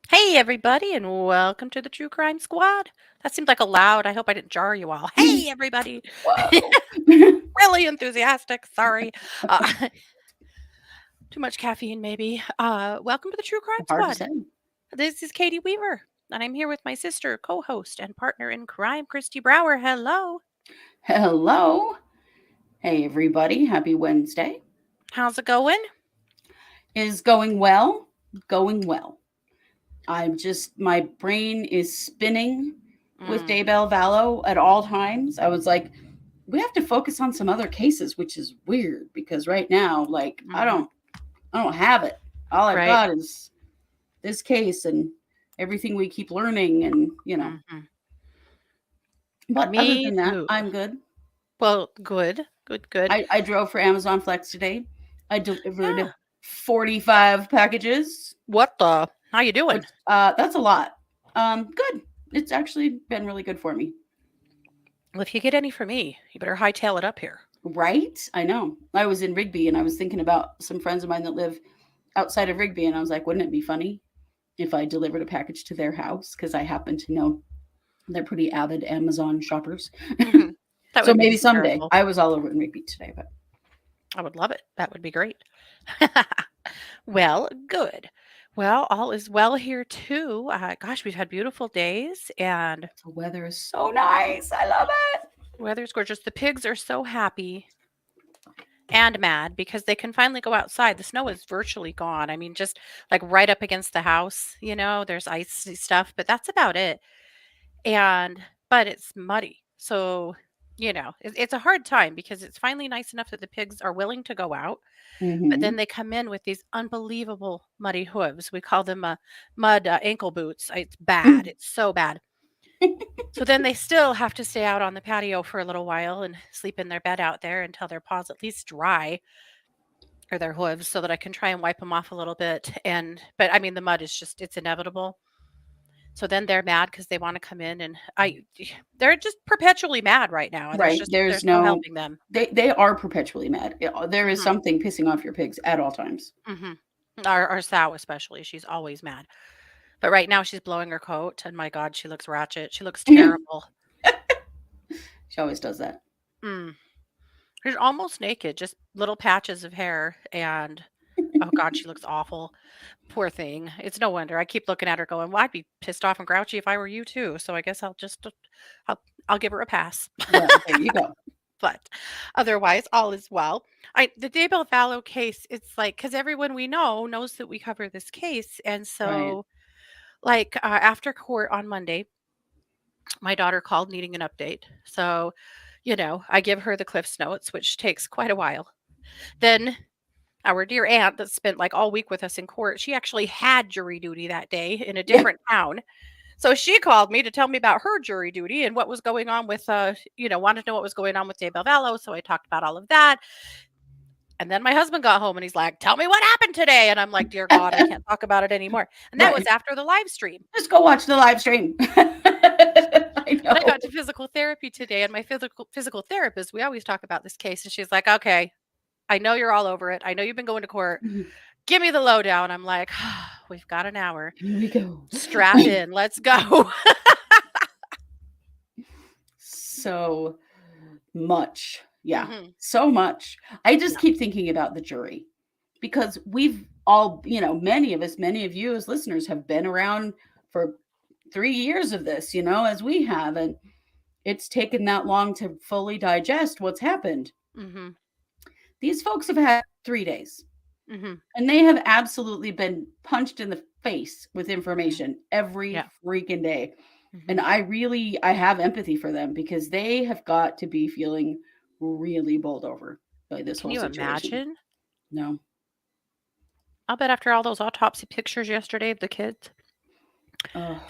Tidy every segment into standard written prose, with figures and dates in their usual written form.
Hey, everybody, and welcome to the True Crime Squad. That seemed like a loud. I hope I didn't jar you all. Hey, everybody. Whoa. Really enthusiastic. Sorry. Too much caffeine, maybe. Welcome to the True Crime Hard to Squad. say. This is Katie Weaver, and I'm here with my sister, co host, and partner in crime, Christy Brower. Hello. Hello. Hey, everybody. Happy Wednesday. How's it going? Is going well? Going well. My brain is spinning with Daybell Vallow at all times. I was like, we have to focus on some other cases, which is weird because right now, like, I don't have it. All I've got is this case and everything we keep learning, and But other than that, I'm good. Well, good. I drove for Amazon Flex today. I delivered 45 packages. What the? How you doing? That's a lot. Good. It's actually been really good for me. Well, if you get any for me, you better hightail it up here. Right? I know. I was in Rigby and I was thinking about some friends of mine that live outside of Rigby, and I was like, wouldn't it be funny if I delivered a package to their house? Because I happen to know they're pretty avid Amazon shoppers. Mm-hmm. So maybe someday. I was all over in Rigby today, but I would love it. That would be great. Well, good. Well, all is well here too. Gosh, we've had beautiful days, and the weather is so nice. I love it. The weather's gorgeous. The pigs are so happy and mad because they can finally go outside. The snow is virtually gone. I mean, just like right up against the house, there's icy stuff, but that's about it. But it's muddy. So, it's a hard time because it's finally nice enough that the pigs are willing to go out. But then they come in with these unbelievable muddy hooves. We call them mud ankle boots. It's bad. It's so bad. So then they still have to stay out on the patio for a little while and sleep in their bed out there until their paws at least dry, or their hooves, so that I can try and wipe them off a little bit. But I mean, the mud is just, it's inevitable. So then they're mad because they want to come in, and they're just perpetually mad right now. And right. There's no helping them. They are perpetually mad. There is something pissing off your pigs at all times. Our sow especially, she's always mad. But right now she's blowing her coat, and my God, she looks ratchet. She looks terrible. She always does that. She's almost naked, just little patches of hair, and oh God, she looks awful. Poor thing. It's no wonder. I keep looking at her going, well, I'd be pissed off and grouchy if I were you too. So I guess I'll give her a pass. Yeah, there you go. But otherwise, all is well. The Daybell Vallow case, it's like, because everyone we know knows that we cover this case. And so, after court on Monday, my daughter called needing an update. So, I give her the Cliff's Notes, which takes quite a while. Then our dear aunt that spent like all week with us in court, she actually had jury duty that day in a different town. So she called me to tell me about her jury duty and what was going on with, wanted to know what was going on with Daybell Vallow. So I talked about all of that. And then my husband got home and he's like, tell me what happened today. And I'm like, dear God, I can't talk about it anymore. And that was after the live stream. Just go watch the live stream. I know. I got to physical therapy today, and my physical therapist, we always talk about this case. And she's like, okay, I know you're all over it. I know you've been going to court. Give me the lowdown. I'm like, we've got an hour. Here we go. Strap in. Let's go. So much. Yeah. So much. I just keep thinking about the jury because we've all, many of you as listeners have been around for 3 years of this, as we have. And it's taken that long to fully digest what's happened. These folks have had 3 days. And they have absolutely been punched in the face with information every freaking day. And I have empathy for them because they have got to be feeling really bowled over by this whole situation. Can you imagine? No. I'll bet after all those autopsy pictures yesterday of the kids,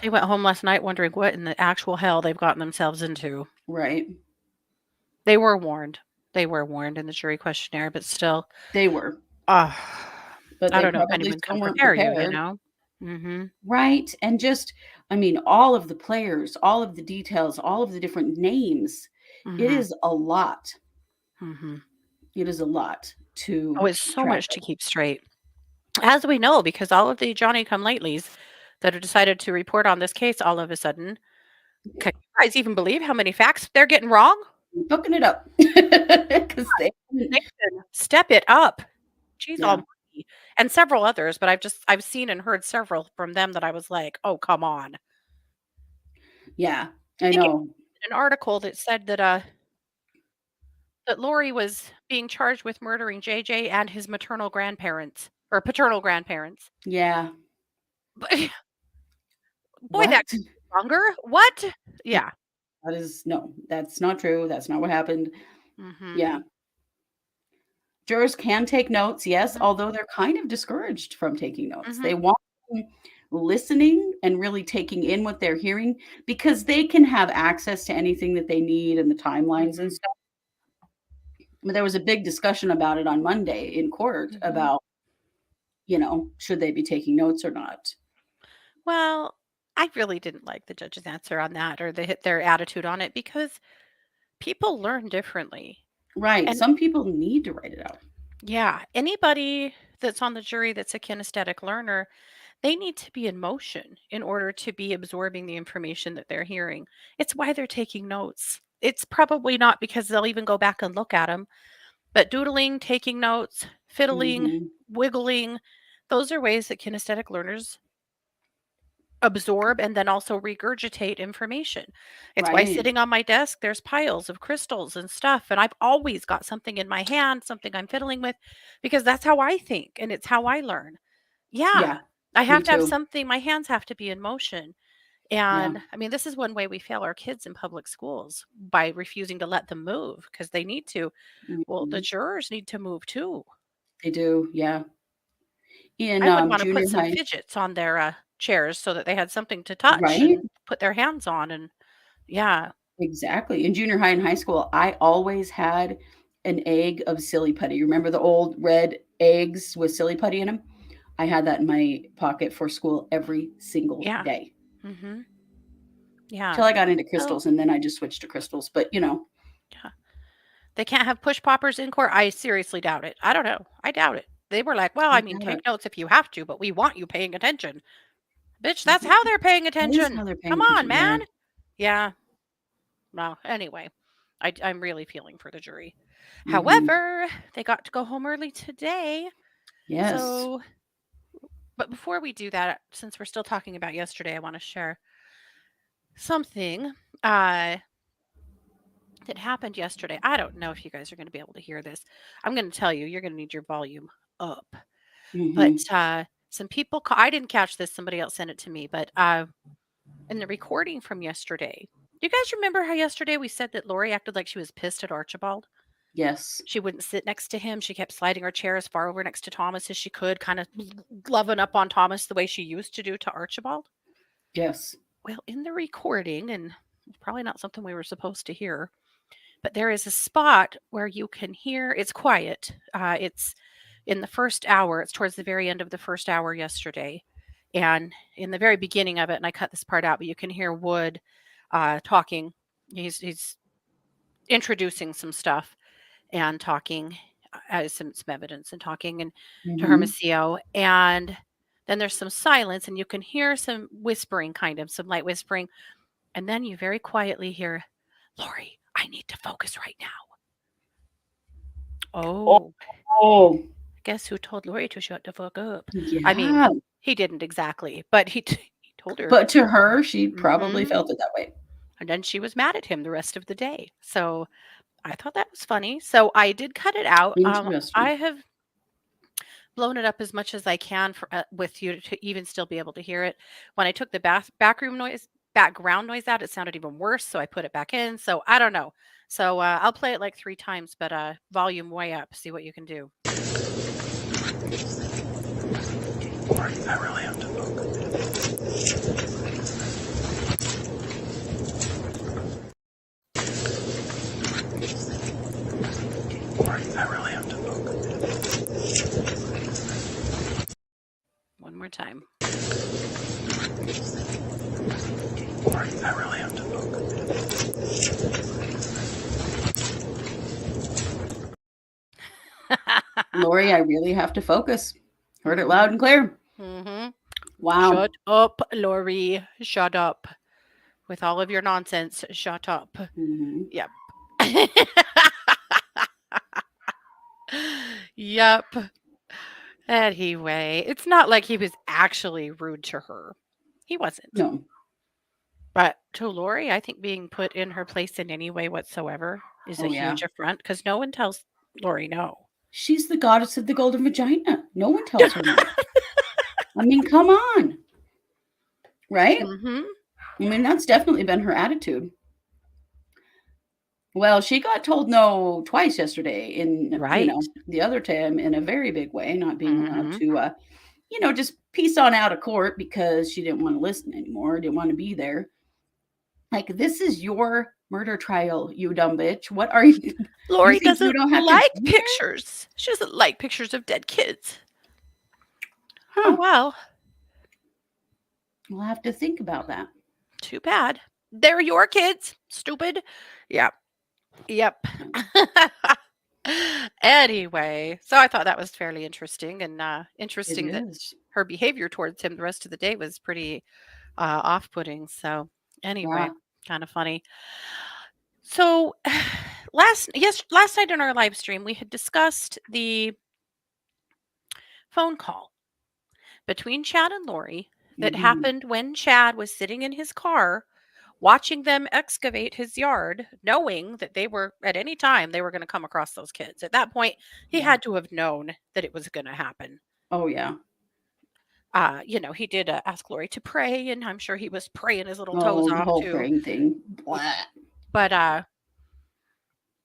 they went home last night wondering what in the actual hell they've gotten themselves into. Right. They were warned. they were warned in the jury questionnaire, but still, They were, uh, but I they don't know if probably anyone still can weren't prepare you, you prepared. know? Mhm. Right, and just I mean, all of the players, all of the details, all of the different names. It Mhm. is a lot. Mhm. It is a lot Oh, to it's keep so track much to of. keep straight. As we know, because all of the Johnny-come-latelys that have decided to report on this case all of a sudden, can you guys even believe how many facts they're getting wrong? Booking it up because they They can step it up. Jeez yeah, almighty. And several others, but I've seen and heard several from them that I was like, "Oh, come on." yeah, I I think it know. was an article that said that Lori was being charged with murdering JJ and his maternal grandparents or paternal grandparents. Yeah. But boy, that What? could be longer. What? Yeah. That is no, that's not true, that's not what happened. Mhm. Yeah. Jurors can take notes, yes, Mhm. although they're kind of discouraged from taking notes. They Mhm. want them listening and really taking in what they're hearing because they can have access to anything that they need and the timelines and Mhm. stuff. But there was a big discussion about it on Monday in court Mhm. about, should they be taking notes or not? Well, I really didn't like the judge's answer on that or their attitude on it because people learn differently. Right. And Some people need to write it out. yeah, anybody that's on the jury that's a kinesthetic learner, they need to be in motion in order to be absorbing the information that they're hearing. It's why they're taking notes. It's probably not because they'll even go back and look at them, but doodling, taking notes, fiddling, Mhm. wiggling, those are ways that kinesthetic learners absorb and then also regurgitate information. It's why Right. sitting on my desk, there's piles of crystals and stuff. And I've always got something in my hand, something I'm fiddling with, because that's how I think and it's how I learn. Yeah. Yeah. I Me have to have too. something, my hands have to be in motion. Yeah. And I mean, this is one way we fail our kids in public schools by refusing to let them move because they need to. Well, the Mhm. jurors need to move too. They do. Yeah. In I would want to junior put some high, fidgets on their chairs so that they had something to touch right? and put their hands on. And yeah, Exactly. In junior high and high school, I always had an egg of silly putty. You remember the old red eggs with silly putty in them? I had that in my pocket for school every single yeah. day Mhm. Yeah. till I got into So, crystals, and then I just switched to crystals. But yeah. They can't have push poppers in court? I seriously doubt it. I don't know. I doubt it. They were like, "Well, I I mean, got it. take notes if you have to, but we want you paying attention." Bitch, I that's think how they're paying that is attention. how they're Come paying on, attention. man. Yeah. Yeah. Well, anyway, I'm really feeling for the jury. Hmm. However, they got to go home early today. Yes. So, but before we do that, since we're still talking about yesterday, I want to share something uh, that happened yesterday. I don't know if you guys are going to be able to hear this. I'm going to tell you, you're going to need your volume up. But Hmm. some people, I didn't catch this. Somebody else sent it to me. But in the recording from yesterday, do you guys remember how yesterday we said that Lori acted like she was pissed at Archibald? Yes. She wouldn't sit next to him. She kept sliding her chair as far over next to Thomas as she could, kind of gloving up on Thomas the way she used to do to Archibald. Yes. Well, in the recording, and it's probably not something we were supposed to hear, but there is a spot where you can hear it's quiet. It's in the first hour, it's towards the very end of the first hour yesterday. And in the very beginning of it, and I cut this part out, but you can hear Wood talking. He's introducing some stuff and talking some evidence and talking and to Hmm. Hermosillo. And then there's some silence, and you can hear some whispering, kind of some light whispering. And then you very quietly hear, Lori, I need to focus right now. Oh, Oh, oh, guess who told Lori to shut the fuck up? I mean, yeah. he didn't exactly, but he told her. But to her, she probably Mhm. felt it that way. And then she was mad at him the rest of the day. So I thought that was funny. So I did cut it out. I Interesting. have blown it up as much as I can for, with you to even still be able to hear it. When I took the background noise out, it sounded even worse. So I put it back in. So I don't know. So I'll play it like 3 times, but volume way up. See what you can do. I really have to focus. more time. Lori, I really have to Lori, I really have to focus. Heard it loud and clear. Mm-hmm. Wow. Shut up, Lori. Shut up. With all of your nonsense, shut up. Mhm. Yep. Yep. Anyway, it's not like he was actually rude to her. He wasn't. No. But to Lori, I think being put in her place in any way whatsoever is a Oh, yeah. huge affront because no one tells Lori no. She's the goddess of the golden vagina. No one tells her no. I mean, come on. Right? Mm-hmm. I mean, that's definitely been her attitude. Well, she got told no twice yesterday in, Right. the other time in a very big way, not being allowed Mhm. to, just piece on out of court because she didn't want to listen anymore, didn't want to be there. Like, this is your murder trial, you dumb bitch. What are you? You Lori think you doesn't don't have to like be there? pictures. She doesn't like pictures of dead kids. Oh, Huh. well. We'll have to think about that. Too bad. They're your kids. Stupid. Yep. Yep. Anyway, so I thought that was fairly interesting and It interesting that is. her behavior towards him the rest of the day was pretty off-putting. So anyway, Yeah. kind of funny. So last night in our live stream we had discussed the phone call between Chad and Lori that Mhm. happened when Chad was sitting in his car watching them excavate his yard, knowing that they were at any time they were going to come across those kids. At that point, he Yeah. had to have known that it was going to happen. Oh, yeah. He did ask Lori to pray, and I'm sure he was praying his little toes Oh, the off whole too. praying thing. Blah. But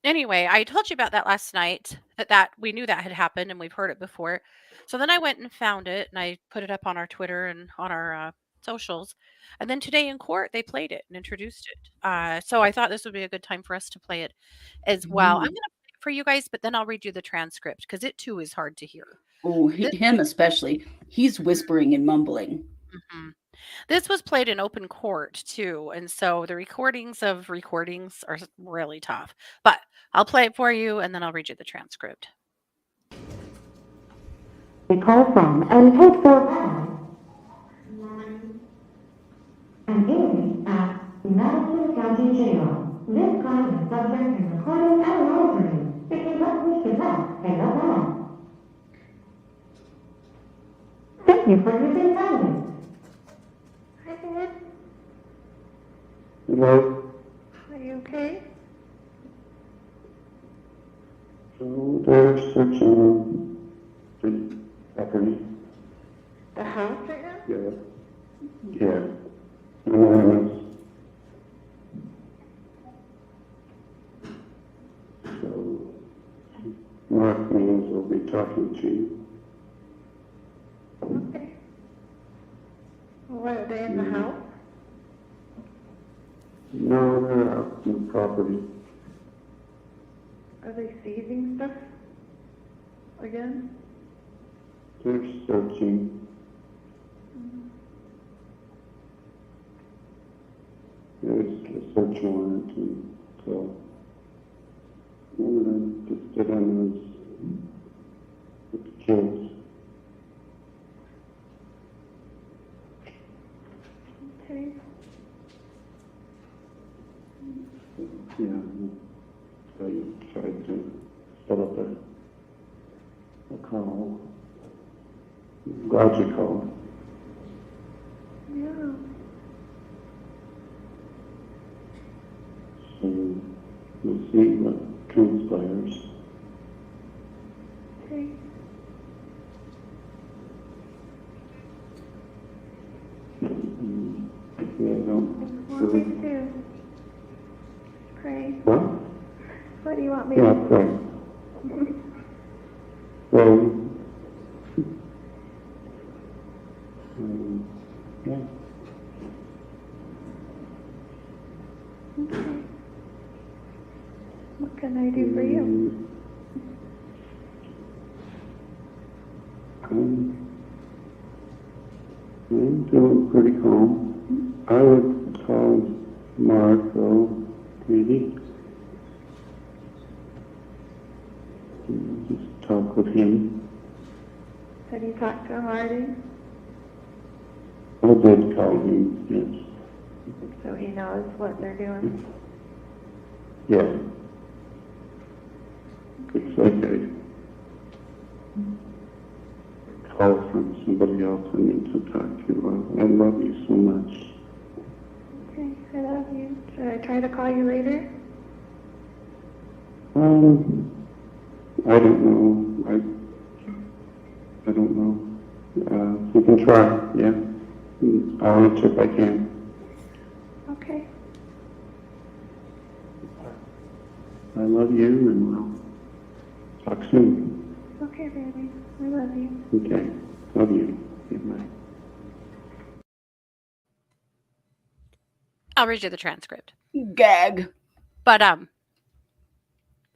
anyway, I told you about that last night. That we knew that had happened, and we've heard it before. So then I went and found it, and I put it up on our Twitter and on our socials. And then today in court, they played it and introduced it. So I thought this would be a good time for us to play it as well. I'm Mhm. going to play it for you guys, but then I'll read you the transcript because it too is hard to hear. Oh, This, him especially. He's whispering and mumbling. Mhm. This was played in open court too, and so the recordings of recordings are really tough. But I'll play it for you, and then I'll read you the transcript. We call from and take their and aiming at Madison County Jail. This crime is subject to recording and monitoring. It can publish the fact and not all. Thank you for using silence. Hello? Are you okay? So they're searching the property. The house right now? Yeah. Yeah. Anonymous. So Mark means will be talking to you. Okay. What, are they in the house? No, they're out in the property. Are they seizing stuff again? They're searching. There's a search warrant, and so we're gonna just get on this with the kids. Okay. Yeah, so you tried to set up a call. Glad you called. Yeah. So we'll see what transpires. Okay. Yeah, don't What do you want me really. to do? Pray. What? What do you want me Yeah, to do? pray. Pray. Yeah. Okay. What can I do for you? Um, I'm feeling pretty calm. I would call Mark, though, maybe. Just talk with him. Have you talked to him already? I did call him, yes. So he knows what they're doing? Yeah. It's like a call from somebody else I need to talk to. I love you so much. Okay, I love you. Should I try to call you later? I don't know. I don't know. You can try, yeah. I'll answer if I can. Okay. I love you, and we'll talk soon. Okay, baby. I love you. Okay. Love you. Good night. I'll read you the transcript. Gag. But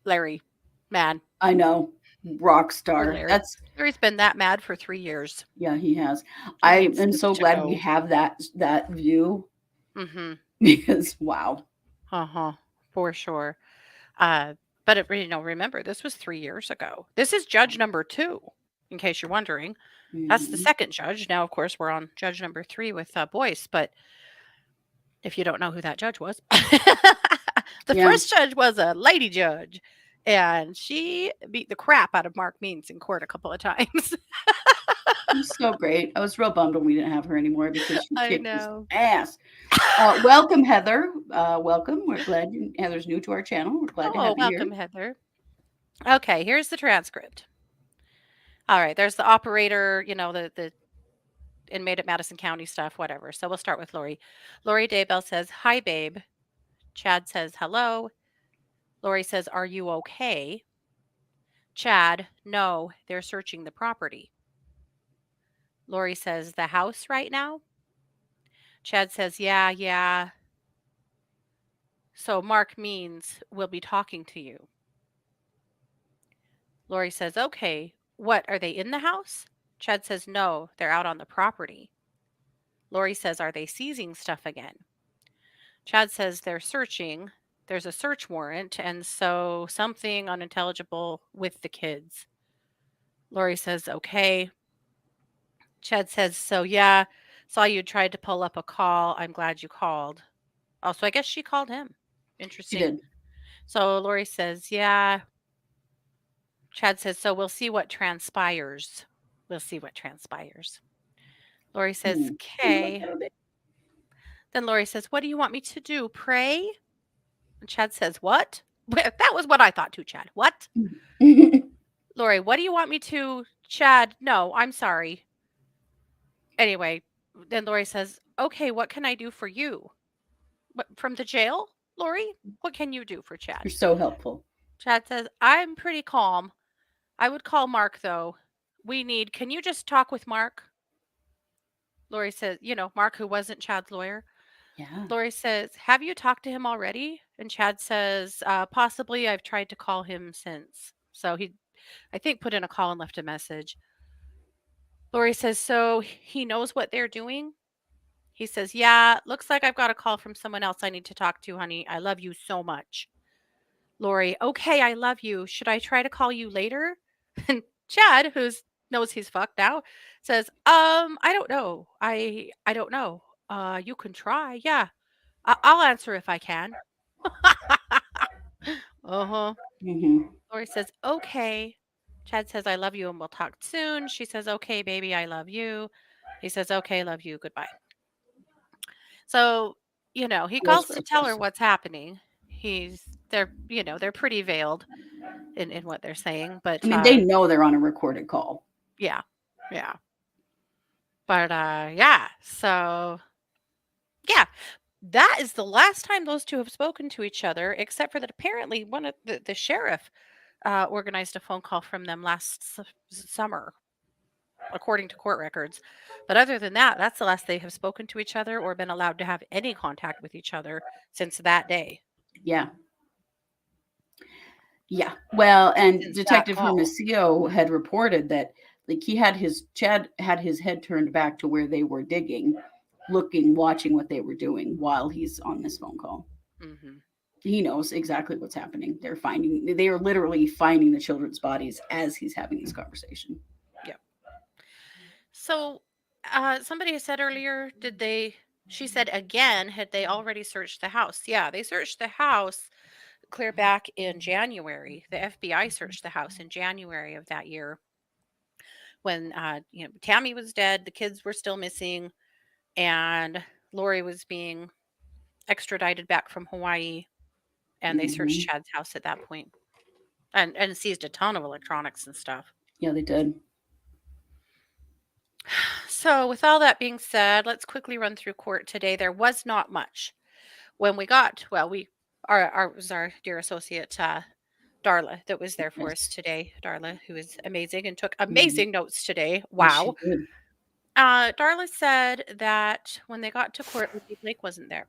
Larry, man, I know. Rock poor star. Larry. That's Larry's been that mad for 3 years. yeah, he has. He I needs am this so to glad we go. have that view Mm-hmm. because wow. Uh-huh. For sure. But remember, this was 3 years ago. This is judge number 2, in case you're wondering. That's the Mhm. second judge. Now, of course, we're on judge number 3 with Boyce. But if you don't know who that judge was, the Yeah, first judge was a lady judge, and she beat the crap out of Mark Means in court a couple of times. it was so great. I was real bummed when we didn't have her anymore because she I kicked his know. ass. Welcome, Heather. Welcome. We're glad Heather's new to our channel. We're glad to Oh, have you welcome, here. Heather. Okay, here's the transcript. All right, there's the operator, the inmate at Madison County stuff, whatever. So we'll start with Lori. Lori Daybell says, "Hi, babe." Chad says, "Hello." Lori says, "Are you okay?" Chad, "No, they're searching the property." Lori says, "The house right now?" Chad says, "Yeah, yeah. So Mark Means will be talking to you." Lori says, "Okay. What, are they in the house?" Chad says, "No, they're out on the property." Lori says, "Are they seizing stuff again?" Chad says, "They're searching. There's a search warrant, and so something unintelligible with the kids." Lori says, "Okay." Chad says, "So yeah, saw you tried to pull up a call. I'm glad you called." Oh, so I guess she called him. She Interesting. did. So Lori says, "Yeah." Chad says, "So we'll see what transpires." We'll see what transpires. Lori says, "Okay." Then Lori says, "What do you want me to do? Pray?" And Chad says, "What?" That was what I thought too, Chad. What? Lori, "What do you want me to?" Chad, "No, I'm sorry." Anyway, then Lori says, "Okay, what can I do for you?" What, from the jail? Lori, what can you do for Chad? You're so helpful. Chad says, "I'm pretty calm. I would call Mark, though. Can you just talk with Mark?" Lori says, Mark, who wasn't Chad's lawyer. Yeah. Lori says, "Have you talked to him already?" And Chad says, "Possibly. I've tried to call him since." So he, I think, put in a call and left a message. Lori says, "So he knows what they're doing?" He says, "Yeah, looks like I've got a call from someone else I need to talk to, honey. I love you so much." Lori, "Okay, I love you. Should I try to call you later?" And Chad, who knows he's fucked now, says, I don't know. I don't know. You can try. Yeah. I'll answer if I can." Uh-huh. hmm Lori says, "Okay." Chad says, "I love you and we'll talk soon." She says, "Okay, baby, I love you." He says, "Okay, love you. Goodbye." So, he Those calls to tell her girls. what's happening. They're pretty veiled in what they're saying, but I mean, they know they're on a recorded call. yeah. Yeah. But yeah. So, yeah. That is the last time those two have spoken to each other, except for that apparently one of the sheriff organized a phone call from them last summer, according to court records. But other than that, that's the last they have spoken to each other or been allowed to have any contact with each other since that day. Yeah. Yeah. Well, and Since that Detective call. Hermosillo had reported that Like Chad had his head turned back to where they were digging, looking, watching what they were doing while he's on this phone call. Mhm. He knows exactly what's happening. They are literally finding the children's bodies as he's having this conversation. Yep. So, somebody said earlier, she said again, had they already searched the house? Yeah, they searched the house clear back in January. The FBI searched the house in January of that year when, Tammy was dead, the kids were still missing, and Lori was being extradited back from Hawaii, and they searched Mhm. Chad's house at that point and seized a ton of electronics and stuff. Yeah, they did. So, with all that being said, let's quickly run through court today. There was not much. When we got, well, our was our dear associate Darla that was there for us Yes. today. Darla, who is amazing and took Mhm. amazing notes today. Yes, she Wow. did. Darla said that when they got to court, Libby Blake wasn't there.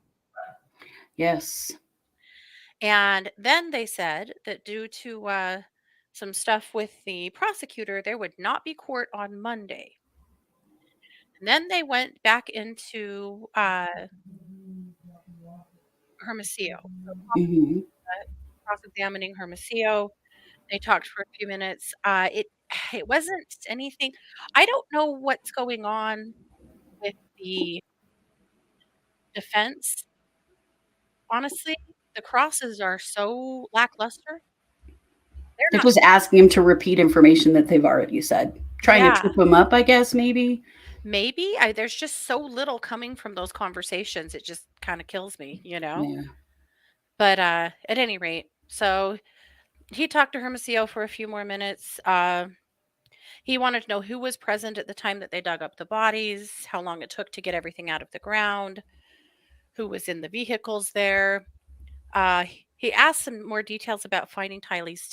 Yes. And then they said that due to some stuff with the prosecutor, there would not be court on Monday. And then they went back into Hermosillo. So Mhm. cross-examining Hermosillo. They talked for a few minutes. It wasn't anything. I don't know what's going on with the defense. Honestly, the crosses are so lackluster. They're They're not. just asking him to repeat information that they've already said. Trying to Yeah, trip him up, I guess, maybe. maybe. There's just so little coming from those conversations. It just kind of kills me, you know. Yeah. But at any rate, so he talked to Hermosillo for a few more minutes. He wanted to know who was present at the time that they dug up the bodies, how long it took to get everything out of the ground, who was in the vehicles there. He asked some more details about finding Tylee's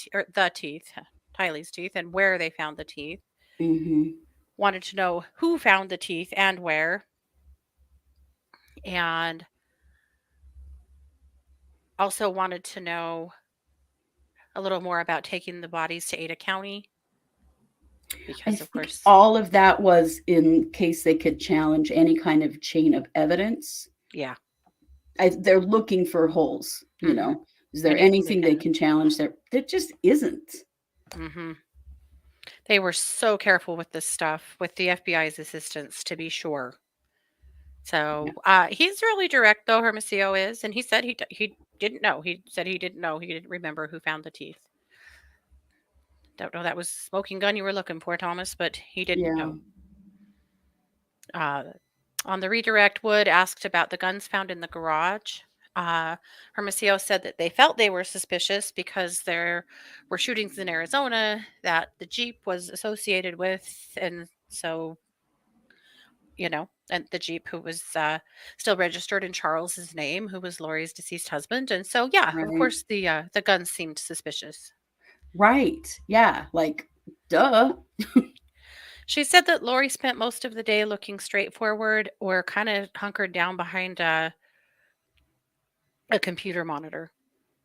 teeth, and where they found the teeth. Mhm. Wanted to know who found the teeth and where, and also wanted to know a little more about taking the bodies to Ada County I because, of think course, all of that was in case they could challenge any kind of chain of evidence. yeah, They're looking for holes, hmm Is there anything they anything they can. can challenge there? There just isn't. hmm They were so careful with this stuff, with the FBI's assistance, to be sure. Yeah. So he's really direct, though Hermosillo is, and he said he didn't know. He said he didn't know. He didn't remember who found the teeth. Don't know that was smoking gun you were looking for, Thomas, but he didn't Yeah. know. Uh, on the redirect, Wood asked about the guns found in the garage. Hermosillo said that they felt they were suspicious because there were shootings in Arizona that the Jeep was associated with, and so and the Jeep who was still registered in Charles's name, who was Lori's deceased husband, and so yeah, of Right. course the guns seemed suspicious. Right. Yeah. Like, duh. She said that Lori spent most of the day looking straight forward or kind of hunkered down behind a computer monitor,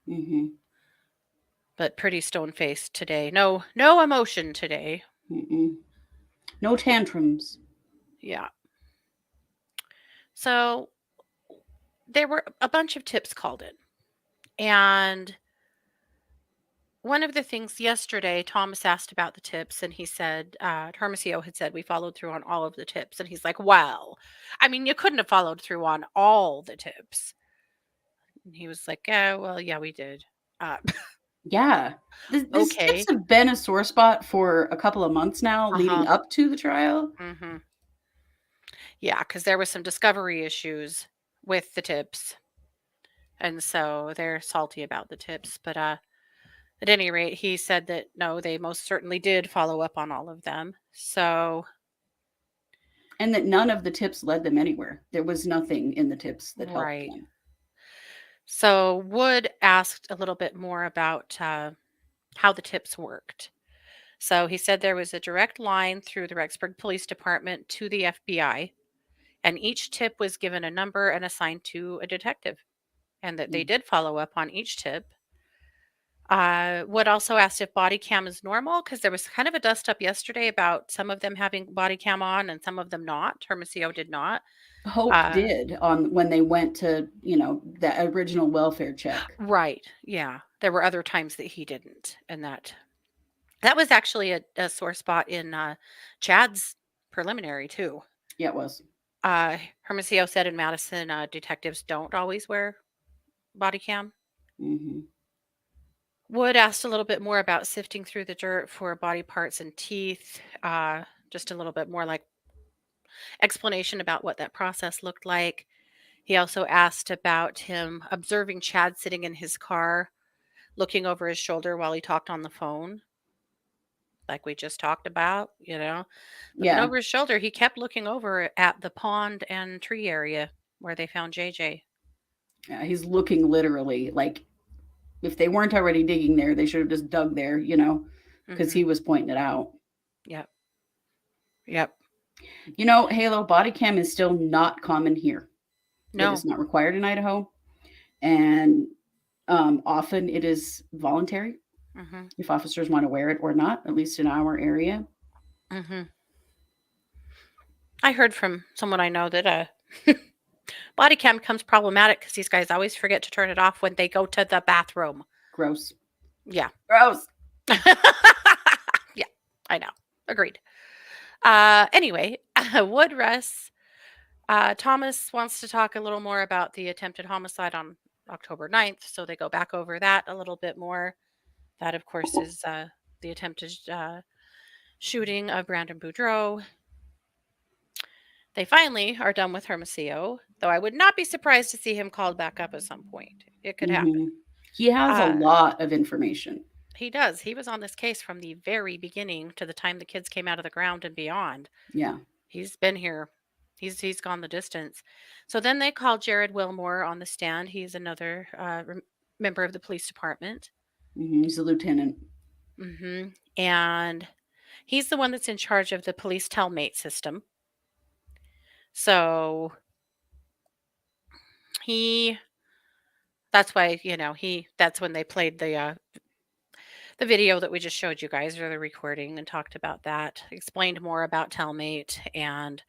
Mhm. but pretty stone faced today. No emotion today. Mm-mm. No tantrums. Yeah. So there were a bunch of tips called in, and one of the things yesterday, Thomas asked about the tips, and he said, Hermosillo had said, we followed through on all of the tips. And he's like, well, I mean, you couldn't have followed through on all the tips. And he was like, yeah, well, yeah, we did. Uh, Yeah. These tips okay. have been a sore spot for a couple of months now, Uh leading huh. up to the trial. hmm Yeah, because there was some discovery issues with the tips. And so they're salty about the tips. But at any rate, he said that no, they most certainly did follow up on all of them. So, And that none of the tips led them anywhere. There was nothing in the tips that helped right. them. So Wood asked a little bit more about how the tips worked. So he said there was a direct line through the Rexburg Police Department to the FBI, and each tip was given a number and assigned to a detective, and that they Mm. did follow up on each tip. Wood also asked if body cam is normal because there was kind of a dust up yesterday about some of them having body cam on and some of them not. Hermosillo did not. Hope Uh, did on when they went to, the original welfare check. right. Yeah. There were other times that he didn't. And that was actually a sore spot in Chad's preliminary, too. Yeah, it was. Hermosillo said in Madison, detectives don't always wear body cam. Hmm. Wood asked a little bit more about sifting through the dirt for body parts and teeth. Just a little bit more like explanation about what that process looked like. He also asked about him observing Chad sitting in his car, looking over his shoulder while he talked on the phone, like we just talked about, looking Yeah. over his shoulder. He kept looking over at the pond and tree area where they found JJ. Yeah, he's looking literally like if they weren't already digging there, they should have just dug there, because Hmm. he was pointing it out. Yep. Yep. Halo body cam is still not common here. It No. is not required in Idaho. And often it is voluntary Hmm. if officers want to wear it or not, at least in our area. Hmm. I heard from someone I know that body cam becomes problematic because these guys always forget to turn it off when they go to the bathroom. Gross. Yeah. Gross. Yeah, I know. Agreed. Anyway, Wood Russ, Thomas wants to talk a little more about the attempted homicide on October 9th. So they go back over that a little bit more. That, of course, is the attempted shooting of Brandon Boudreaux. They finally are done with Hermosillo, though I would not be surprised to see him called back up at some point. It could happen. He has a lot of information. He does. He was on this case from the very beginning to the time the kids came out of the ground and beyond. Yeah. He's been here. He's gone the distance. So then they call Jared Wilmore on the stand. He's another member of the police department. He's a lieutenant. And he's the one that's in charge of the police Telmate system. So that's why, that's when they played the video that we just showed you guys, or the recording, and talked about that, explained more about Telmate and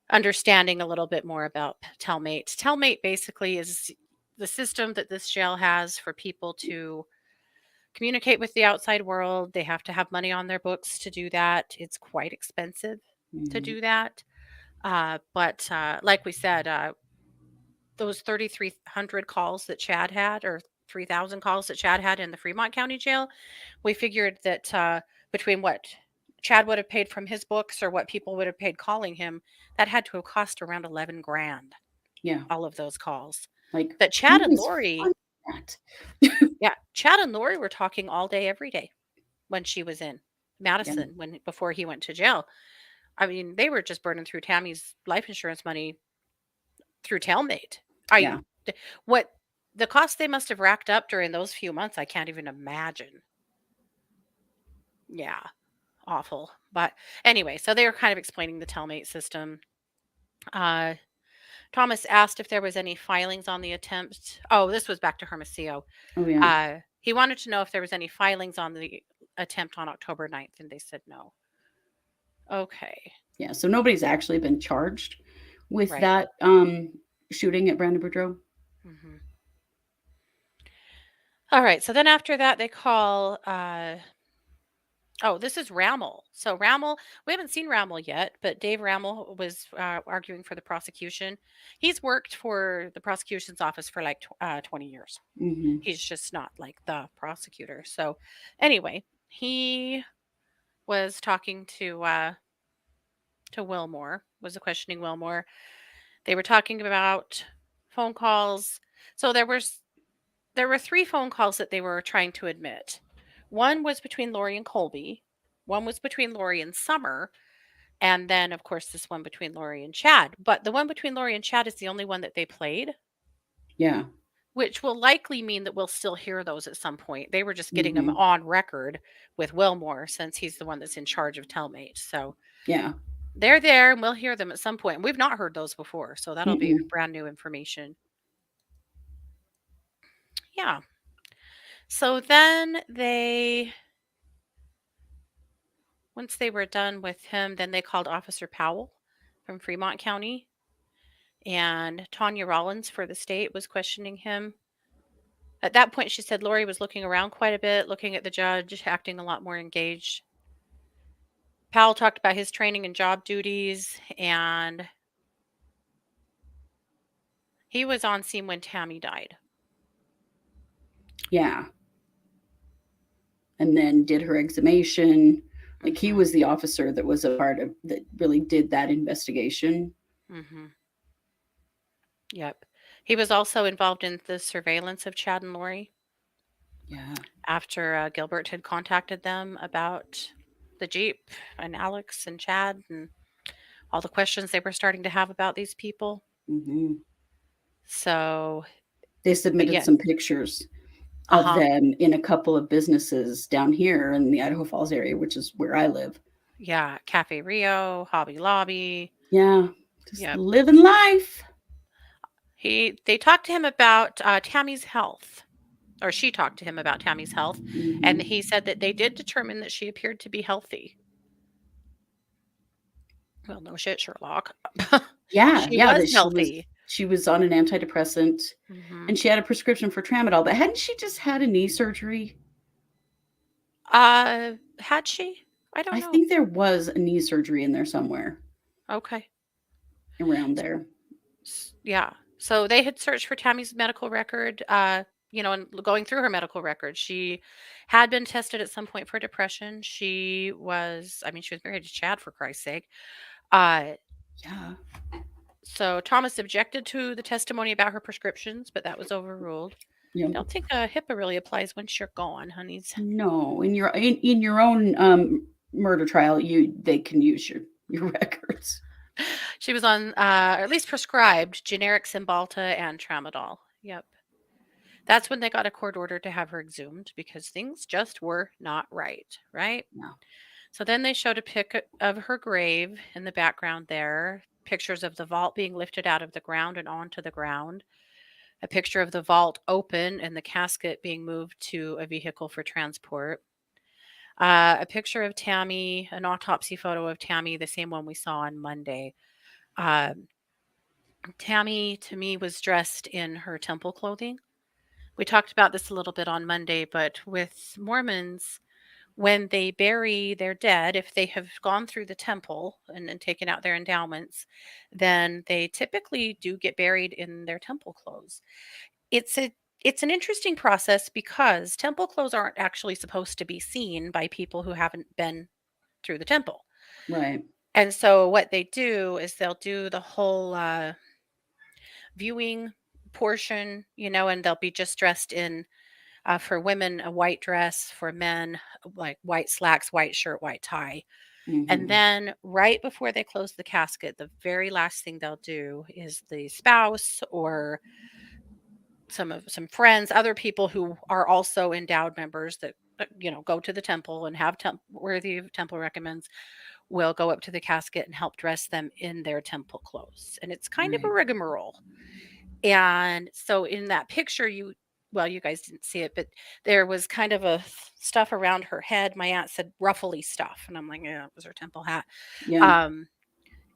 understanding a little bit more about Telmate. Telmate basically is the system that this jail has for people to communicate with the outside world. They have to have money on their books to do that. It's quite expensive to do that. But like we said, those 3,300 calls that Chad had, or 3,000 calls that Chad had in the Fremont County Jail, we figured that between what Chad would have paid from his books or what people would have paid calling him, that had to have cost around 11 grand. Yeah. All of those calls. Like that Chad and Lori, that? Chad and Lori were talking all day, every day when she was in Madison, before he went to jail. I mean, they were just burning through Tammy's life insurance money through Telmate. What the cost they must have racked up during those few months, I can't even imagine. Yeah, awful. But anyway, so they were kind of explaining the Telmate system. Thomas asked if there was any filings on the attempt. Oh, this was back to Hermosillo. Oh, yeah. He wanted to know if there was any filings on the attempt on October 9th, and they said no. Okay. Yeah, so nobody's actually been charged with Right. that shooting at Brandon Boudreaux. Mm-hmm. All right, so then after that, they call... this is Rammel. So Rammel, we haven't seen Rammel yet, but Dave Rammel was arguing for the prosecution. He's worked for the prosecution's office for like 20 years. He's just not like the prosecutor. So anyway, he was talking to Wilmore, was questioning Wilmore. They were talking about phone calls. So there were 3 phone calls that they were trying to admit. One was between Lori and Colby. One was between Lori and Summer. And then, of course, this one between Lori and Chad. But the one between Lori and Chad is the only one that they played. Yeah. Which will likely mean that we'll still hear those at some point. They were just getting them on record with Wilmore, since he's the one that's in charge of Telmate. So yeah, they're there, and we'll hear them at some point. We've not heard those before, so that'll be brand new information. Yeah. So then once they were done with him, then they called Officer Powell from Fremont County, and Tanya Rollins for the state was questioning him. At that point, she said Lori was looking around quite a bit, looking at the judge, acting a lot more engaged. Powell talked about his training and job duties, and he was on scene when Tammy died. Yeah. And then did her exhumation. Like he Mhm. was the officer that was a part of that really did that investigation. Mhm. Yep. He was also involved in the surveillance of Chad and Lori Yeah. after Gilbert had contacted them about the Jeep and Alex and Chad and all the questions they were starting to have about these people. Hmm. So, They but submitted yeah, some pictures of uh-huh. them in a couple of businesses down here in the Idaho Falls area, which is where I live. Yeah, Cafe Rio, Hobby Lobby. Yeah. Just Yep. living life. They talked to him about Tammy's health, or she talked to him about Tammy's health, and Hmm. he said that they did determine that she appeared to be healthy. Well, no shit, Sherlock. Yeah. She Yeah. was That healthy. she was on an antidepressant Mhm. and she had a prescription for tramadol, but hadn't she just had a knee surgery? Had she? I don't I know. think there was a knee surgery in there somewhere Okay. around there. Yeah. So they had searched for Tammy's medical record, and going through her medical record, she had been tested at some point for depression. She was married to Chad, for Christ's sake. Uh, Yeah. so Thomas objected to the testimony about her prescriptions, but that was overruled. Yeah. Don't think HIPAA really applies once you're gone, honeys. No, in your own murder trial, they can use your records. She was on, or at least prescribed, generic Cymbalta and Tramadol. Yep. That's when they got a court order to have her exhumed because things just were not right, right? No. So then they showed a pic of her grave in the background there, pictures of the vault being lifted out of the ground and onto the ground, a picture of the vault open and the casket being moved to a vehicle for transport, a picture of Tammy, an autopsy photo of Tammy, the same one we saw on Monday. Um, Tammy, to me, was dressed in her temple clothing. We talked about this a little bit on Monday, but with Mormons, when they bury their dead, if they have gone through the temple and taken out their endowments, then they typically do get buried in their temple clothes. It's a it's an interesting process because temple clothes aren't actually supposed to be seen by people who haven't been through the temple. Right. And so what they do is they'll do the whole viewing portion, and they'll be just dressed in, for women, a white dress, for men, like white slacks, white shirt, white tie. And Hmm. then right before they close the casket, the very last thing they'll do is the spouse or some friends, other people who are also endowed members that go to the temple and have worthy temple recommends will go up to the casket and help dress them in their temple clothes. And it's kind of a Right. rigmarole. And so in that picture, you guys didn't see it, but there was kind of a stuff around her head. My aunt said ruffly stuff. And I'm like, yeah, it was her temple hat. Yeah. Um,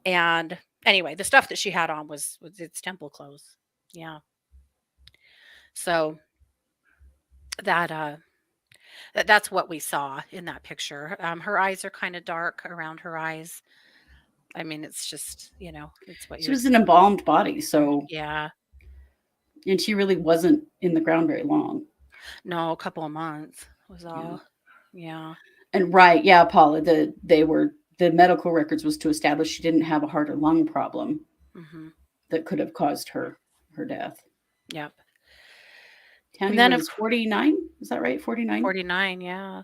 and anyway, the stuff that she had on was its temple clothes. Yeah. So that, that's what we saw in that picture. Her eyes are kind of dark around her eyes. I mean, it's just, it's what She you're, was an embalmed body, so yeah. and she really wasn't in the ground very long. No, a couple of months was Yeah. all. Yeah. And right, yeah, Paula, the medical records was to establish she didn't have a heart or lung problem Hmm. that could have caused her death. Yep. And Tammy then of was 49. Is that right? 49? 49, yeah.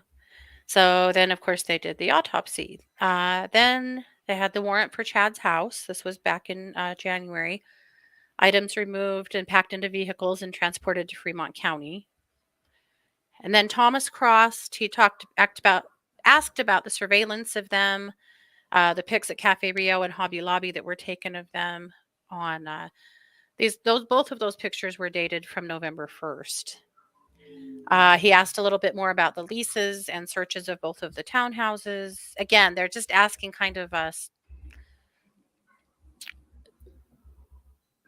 So then, of course, they did the autopsy. Then they had the warrant for Chad's house. This was back in January. Items removed and packed into vehicles and transported to Fremont County. And then Thomas crossed. He asked about the surveillance of them, the pics at Cafe Rio and Hobby Lobby that were taken of them on both of those pictures were dated from November 1st. He asked a little bit more about the leases and searches of both of the townhouses. Again, they're just asking kind of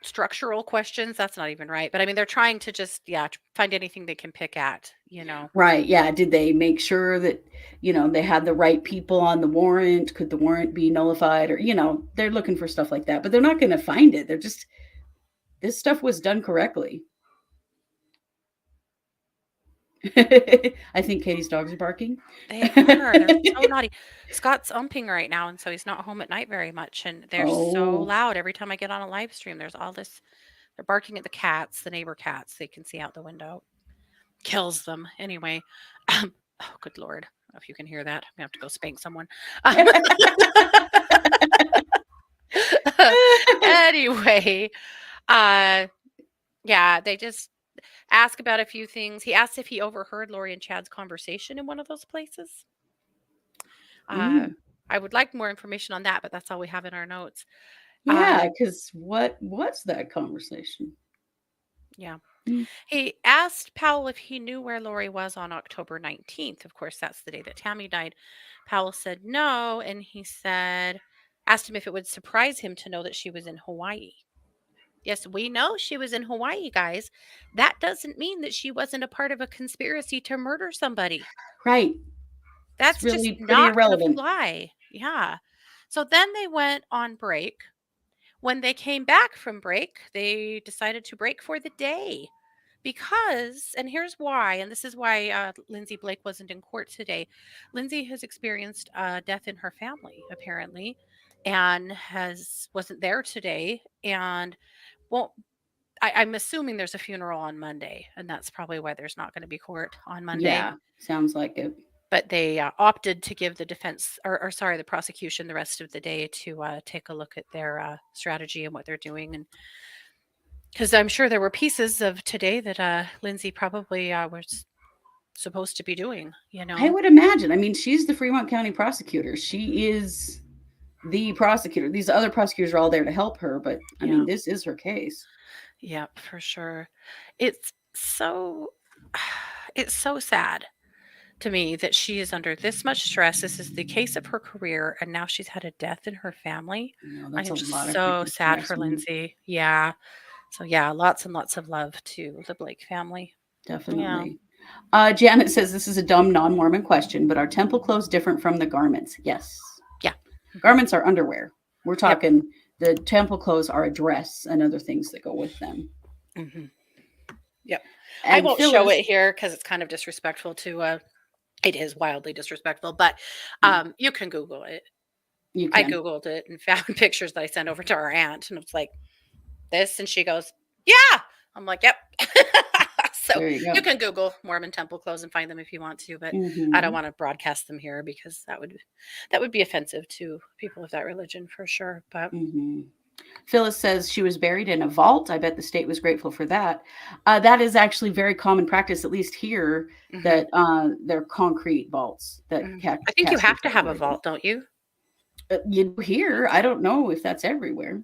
structural questions. That's not even right. But I mean, they're trying to just, find anything they can pick at, Right. Yeah. Did they make sure that, they had the right people on the warrant? Could the warrant be nullified? Or, they're looking for stuff like that, but they're not going to find it. This stuff was done correctly. I think Katie's dogs are barking. They are. They're so naughty. Scott's umping right now, and so he's not home at night very much. And they're so Oh. loud. Every time I get on a live stream, there's all this. They're barking at the cats, the neighbor cats. They can see out the window. Kills them. Anyway. Oh, good Lord. I don't know if you can hear that. I'm going to have to go spank someone. Anyway. They just ask about a few things. He asked if he overheard Lori and Chad's conversation in one of those places. I would like more information on that, but that's all we have in our notes. Yeah, because what was that conversation? Yeah. Mm. He asked Powell if he knew where Lori was on October 19th. Of course, that's the day that Tammy died. Powell said no, and he asked him if it would surprise him to know that she was in Hawaii. Yes, we know she was in Hawaii, guys. That doesn't mean that she wasn't a part of a conspiracy to murder somebody. Right. That's really just pretty not going to irrelevant. fly. Yeah. So then they went on break. When they came back from break, they decided to break for the day because, and here's why, and this is why Lindsay Blake wasn't in court today. Lindsay has experienced death in her family, apparently, and wasn't there today. And I'm assuming there's a funeral on Monday, and that's probably why there's not going to be court on Monday. Yeah, sounds like it. But they opted to give the defense, the prosecution, the rest of the day to take a look at their strategy and what they're doing. And because I'm sure there were pieces of today that Lindsay probably was supposed to be doing, I would imagine. I mean, she's the Fremont County prosecutor. She is the prosecutor. These other prosecutors are all there to help her, but I mean, this is her case. Yeah, for sure. It's so sad to me that she is under this much stress. This is the case of her career, and now she's had a death in her family. I am just so sad for Lindsay. Yeah. So lots and lots of love to the Blake family. Definitely. Yeah. Janet says this is a dumb non-Mormon question, but are temple clothes different from the garments? Yes. Yeah. Garments are underwear. We're talking the temple clothes are a dress and other things that go with them. Mm-hmm. Yep. And I won't show it here because it's kind of disrespectful to it is wildly disrespectful, but you can Google it. I Googled it and found pictures that I sent over to our aunt, and it's like this, and she goes, yeah. I'm like, yep. So you can Google Mormon temple clothes and find them if you want to, but I don't want to broadcast them here because that would be offensive to people of that religion for sure. But Phyllis says she was buried in a vault. I bet the state was grateful for that. That is actually very common practice, at least here, that they're concrete vaults. That I think you have to have a vault, don't you? You here? I don't know if that's everywhere.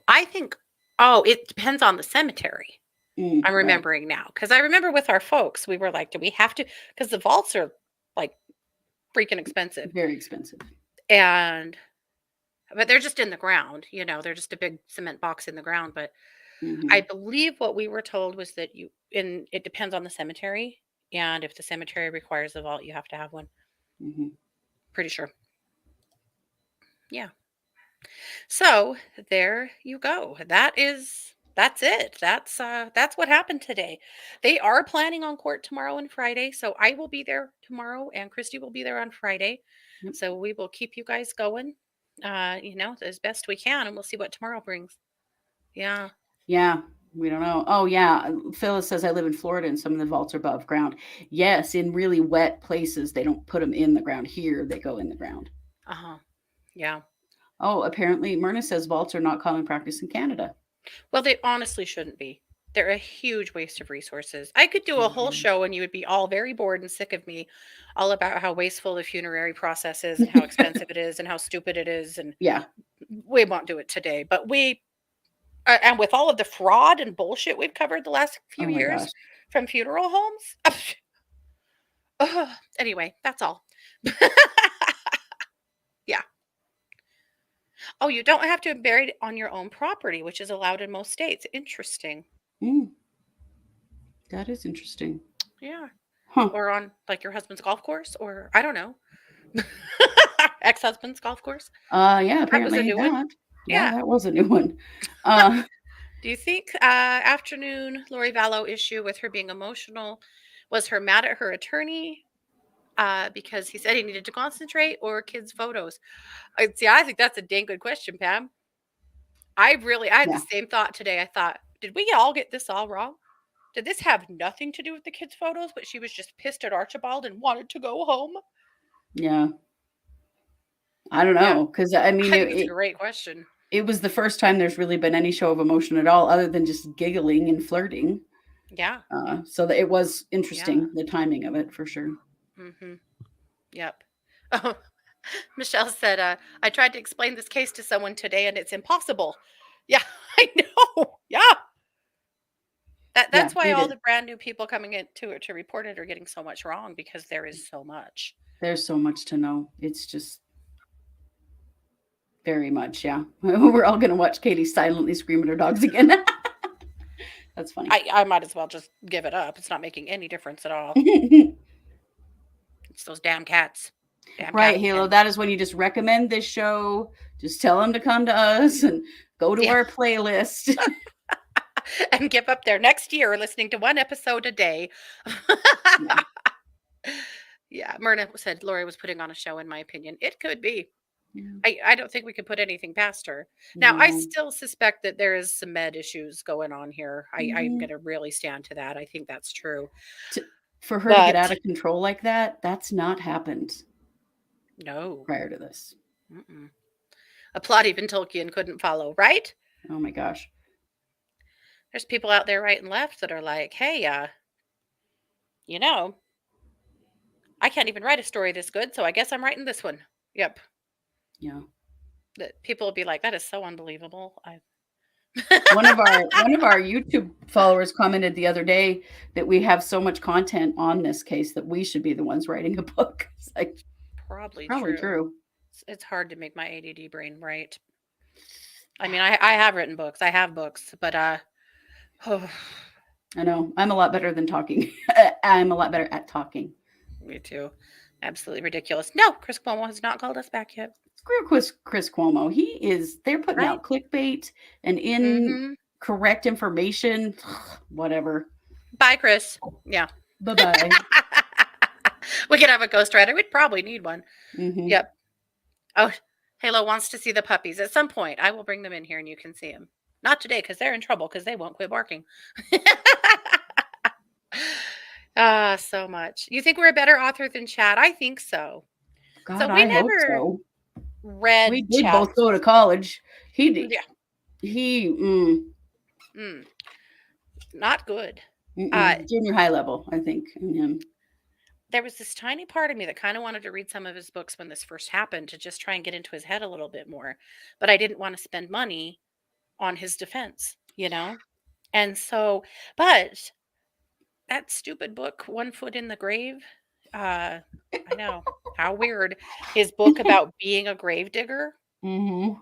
I think. Oh, it depends on the cemetery. I'm remembering now because I remember with our folks, we were like, "Do we have to?" Because the vaults are like freaking expensive, very expensive, but they're just in the ground. They're just a big cement box in the ground. But I believe what we were told was that it depends on the cemetery, and if the cemetery requires a vault, you have to have one. Pretty sure. Yeah. So there you go. That's it. That's what happened today. They are planning on court tomorrow and Friday. So I will be there tomorrow and Christy will be there on Friday. So we will keep you guys going, as best we can, and we'll see what tomorrow brings. Yeah. Yeah. We don't know. Oh yeah. Phyllis says I live in Florida and some of the vaults are above ground. Yes. In really wet places, they don't put them in the ground. Here they go in the ground. Yeah. Oh, apparently Myrna says vaults are not common practice in Canada. Well, they honestly shouldn't be. They're a huge waste of resources. I could do a whole show and you would be all very bored and sick of me all about how wasteful the funerary process is and how expensive it is and how stupid it is. And we won't do it today, but and with all of the fraud and bullshit we've covered the last few years, from funeral homes. Ugh. Anyway, that's all. Yeah. Oh, you don't have to be buried on your own property, which is allowed in most states. Interesting. Mm, that is interesting. Yeah. Huh. Or on like your husband's golf course, or I don't know. Ex-husband's golf course. Yeah, That was a apparently new one. yeah, Yeah. that was a new one. Uh, Do you think afternoon Lori Vallow issue with her being emotional was her mad at her attorney because he said he needed to concentrate, or kids' photos? I think that's a dang good question, Pam. I had the yeah, same thought today. I thought, did we all get this all wrong? Did this have nothing to do with the kids' photos, but she was just pissed at Archibald and wanted to go home? yeah. I don't Yeah, know, because I mean, I think it's a great question. it was the first time there's really been any show of emotion at all, other than just giggling and flirting. Yeah, So that it was yeah. interesting, the timing of it for sure. Mm-hmm. Yep. Oh, Michelle said, I tried to explain this case to someone today and it's impossible. Yeah, I know. Yeah. That's why It all is. the brand new people coming into it to report it are getting so much wrong, because there is so much. There's so much to know. It's just very much, yeah. We're all gonna watch Katie silently scream at her dogs again. That's funny. I might as well just give it up. It's not making any difference at all. It's those damn cats. Damn Right, cats Halo. again. That is when you just recommend this show. Just tell them to come to us and go to Yeah. our playlist. And give up there next year listening to one episode a day. Yeah. Yeah, Myrna said Lori was putting on a show, in my opinion. It could be. Yeah. I don't think we could put anything past her. Now, I No. still suspect that there is some med issues going on here. I'm Mhm. going to really stand to that. I think that's true. For her to get out But of control like that, that's not happened no. prior to this. Mm-mm. A plot even Tolkien couldn't follow, right? Oh my gosh. There's people out there right and left that are like, hey, you know, I can't even write a story this good, so I guess I'm writing this one. Yep. Yeah. That people will be like, that is so unbelievable. One of our YouTube followers commented the other day that we have so much content on this case that we should be the ones writing a book. It's like Probably probably true. true. It's hard to make my ADD brain right. I mean, I have written books. I have books, but oh, I know. I'm a lot better than talking. I'm a lot better at talking. me too. Absolutely ridiculous. No, Chris Cuomo has not called us back yet. Screw Chris Cuomo. They're putting Right. out clickbait and Mm-hmm. incorrect information. Whatever. Bye, Chris. Yeah. Bye-bye. We could have a ghostwriter. We'd probably need one. Mhm. Yep. Oh, Halo wants to see the puppies. At some point, I will bring them in here and you can see them. Not today, because they're in trouble, because they won't quit barking. So much. You think we're a better author than Chad? I think so. God, So we I hope never so. read We did Chad. both go to college. He did. Yeah. Not good. Junior high level, I think, in him. There was this tiny part of me that kind of wanted to read some of his books when this first happened, to just try and get into his head a little bit more. But I didn't want to spend money on his defense, you know? And so, but that stupid book, One Foot in the Grave, I know, how weird. His book about being a gravedigger. Mm-hmm.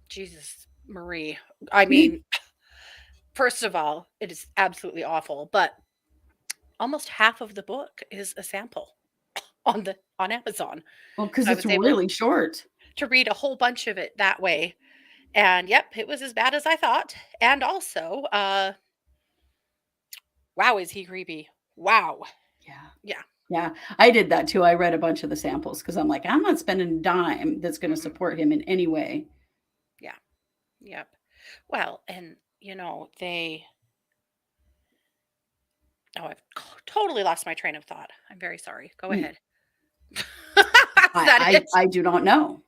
Jesus, Marie. I mean, first of all, it is absolutely awful, but almost half of the book is a sample on Amazon. Well, because I it's was able really short. to read a whole bunch of it that way. And yep, it was as bad as I thought. And also, wow, is he creepy. Wow. Yeah. Yeah. Yeah. I did that too. I read a bunch of the samples because I'm like, I'm not spending a dime that's going to support him in any way. Yeah. Yep. Well, and you know, I've totally lost my train of thought. I'm very sorry. Go ahead. Is that it? I do not know.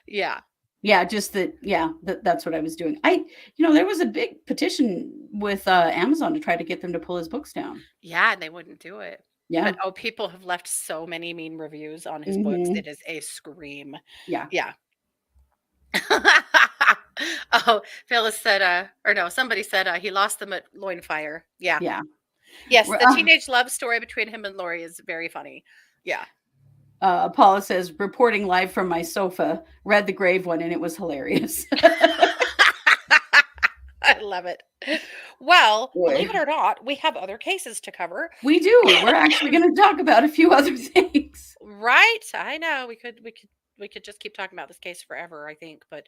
Yeah. Yeah, just that. Yeah, that's what I was doing. There was a big petition with Amazon to try to get them to pull his books down. Yeah, and they wouldn't do it. Yeah. But people have left so many mean reviews on his books. Mhm. It is a scream. Yeah. Yeah. Oh, Phyllis said, or no, somebody said he lost them at Loin Fire. Yeah. Yeah. Yes, We're- the teenage love story between him and Lori is very funny. Yeah. Paula says, reporting live from my sofa, read the grave one, and it was hilarious. I love it. Well, Boy. believe it or not, we have other cases to cover. We do. We're actually going to talk about a few other things. Right? I know. We could just keep talking about this case forever, I think, but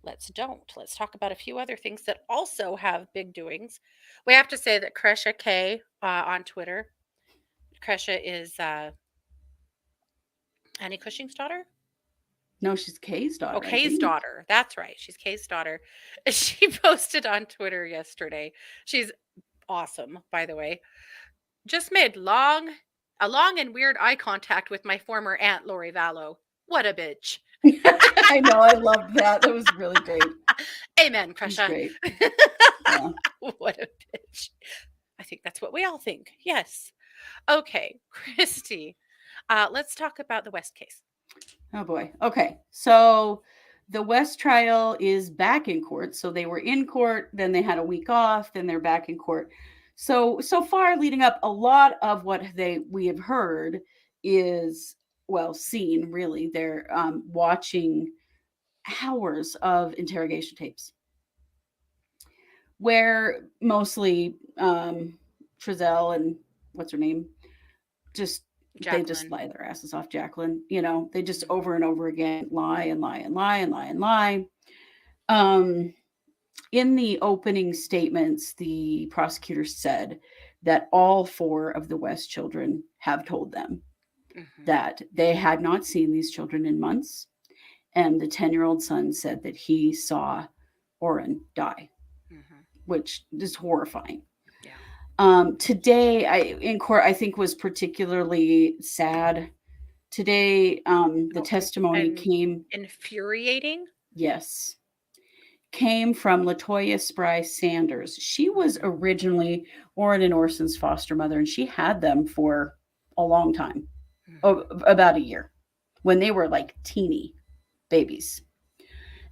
let's don't. Let's talk about a few other things that also have big doings. We have to say that Kresha K on Twitter. Kresha is Annie Cushing's daughter. No, she's Kay's daughter. Oh, Kay's daughter. That's right. She's Kay's daughter. She posted on Twitter yesterday. She's awesome, by the way. Just made a long and weird eye contact with my former aunt, Lori Vallow. What a bitch. I know. I loved that. That was really great. Amen, Kresha. Great. Yeah. What a bitch. I think that's what we all think. Yes. Okay, Christy. Let's talk about the West case. Oh boy. Okay. So the West trial is back in court. So they were in court, then they had a week off, then they're back in court. So far leading up, a lot of what we have heard is, well, seen really. They're watching hours of interrogation tapes where mostly Trezell and what's her name just Jacqueline. they just lie their asses off. Jacqueline, they just over and over again lie and lie and lie and lie and lie. In the opening statements, the prosecutor said that all 4 of the West children have told them that they had not seen these children in months. And the 10-year-old son said that he saw Orrin die, which is horrifying. Today, in court, I think was particularly sad. Today, the testimony came infuriating. Yes, came from Latoya Spry Sanders. She was originally Orrin and Orson's foster mother, and she had them for a long time, about a year, when they were like teeny babies.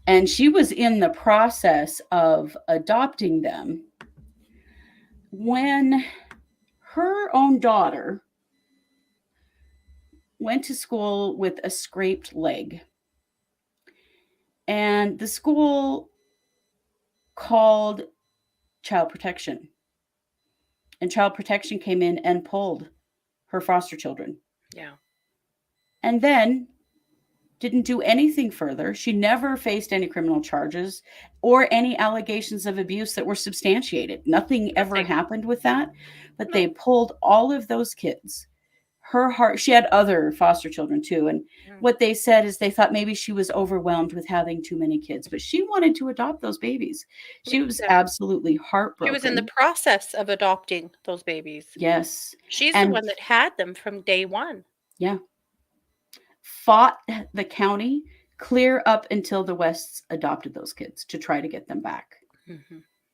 And she was in the process of adopting them when her own daughter went to school with a scraped leg. And the school called Child Protection. And Child Protection came in and pulled her foster children. Yeah. And then didn't do anything further. She never faced any criminal charges or any allegations of abuse that were substantiated. Nothing ever happened with that. But they pulled all of those kids. She had other foster children too. And what they said is they thought maybe she was overwhelmed with having too many kids, but she wanted to adopt those babies. She was absolutely heartbroken. She was in the process of adopting those babies. Yes. She's the one that had them from day one. Yeah. Fought the county clear up until the Wests adopted those kids to try to get them back.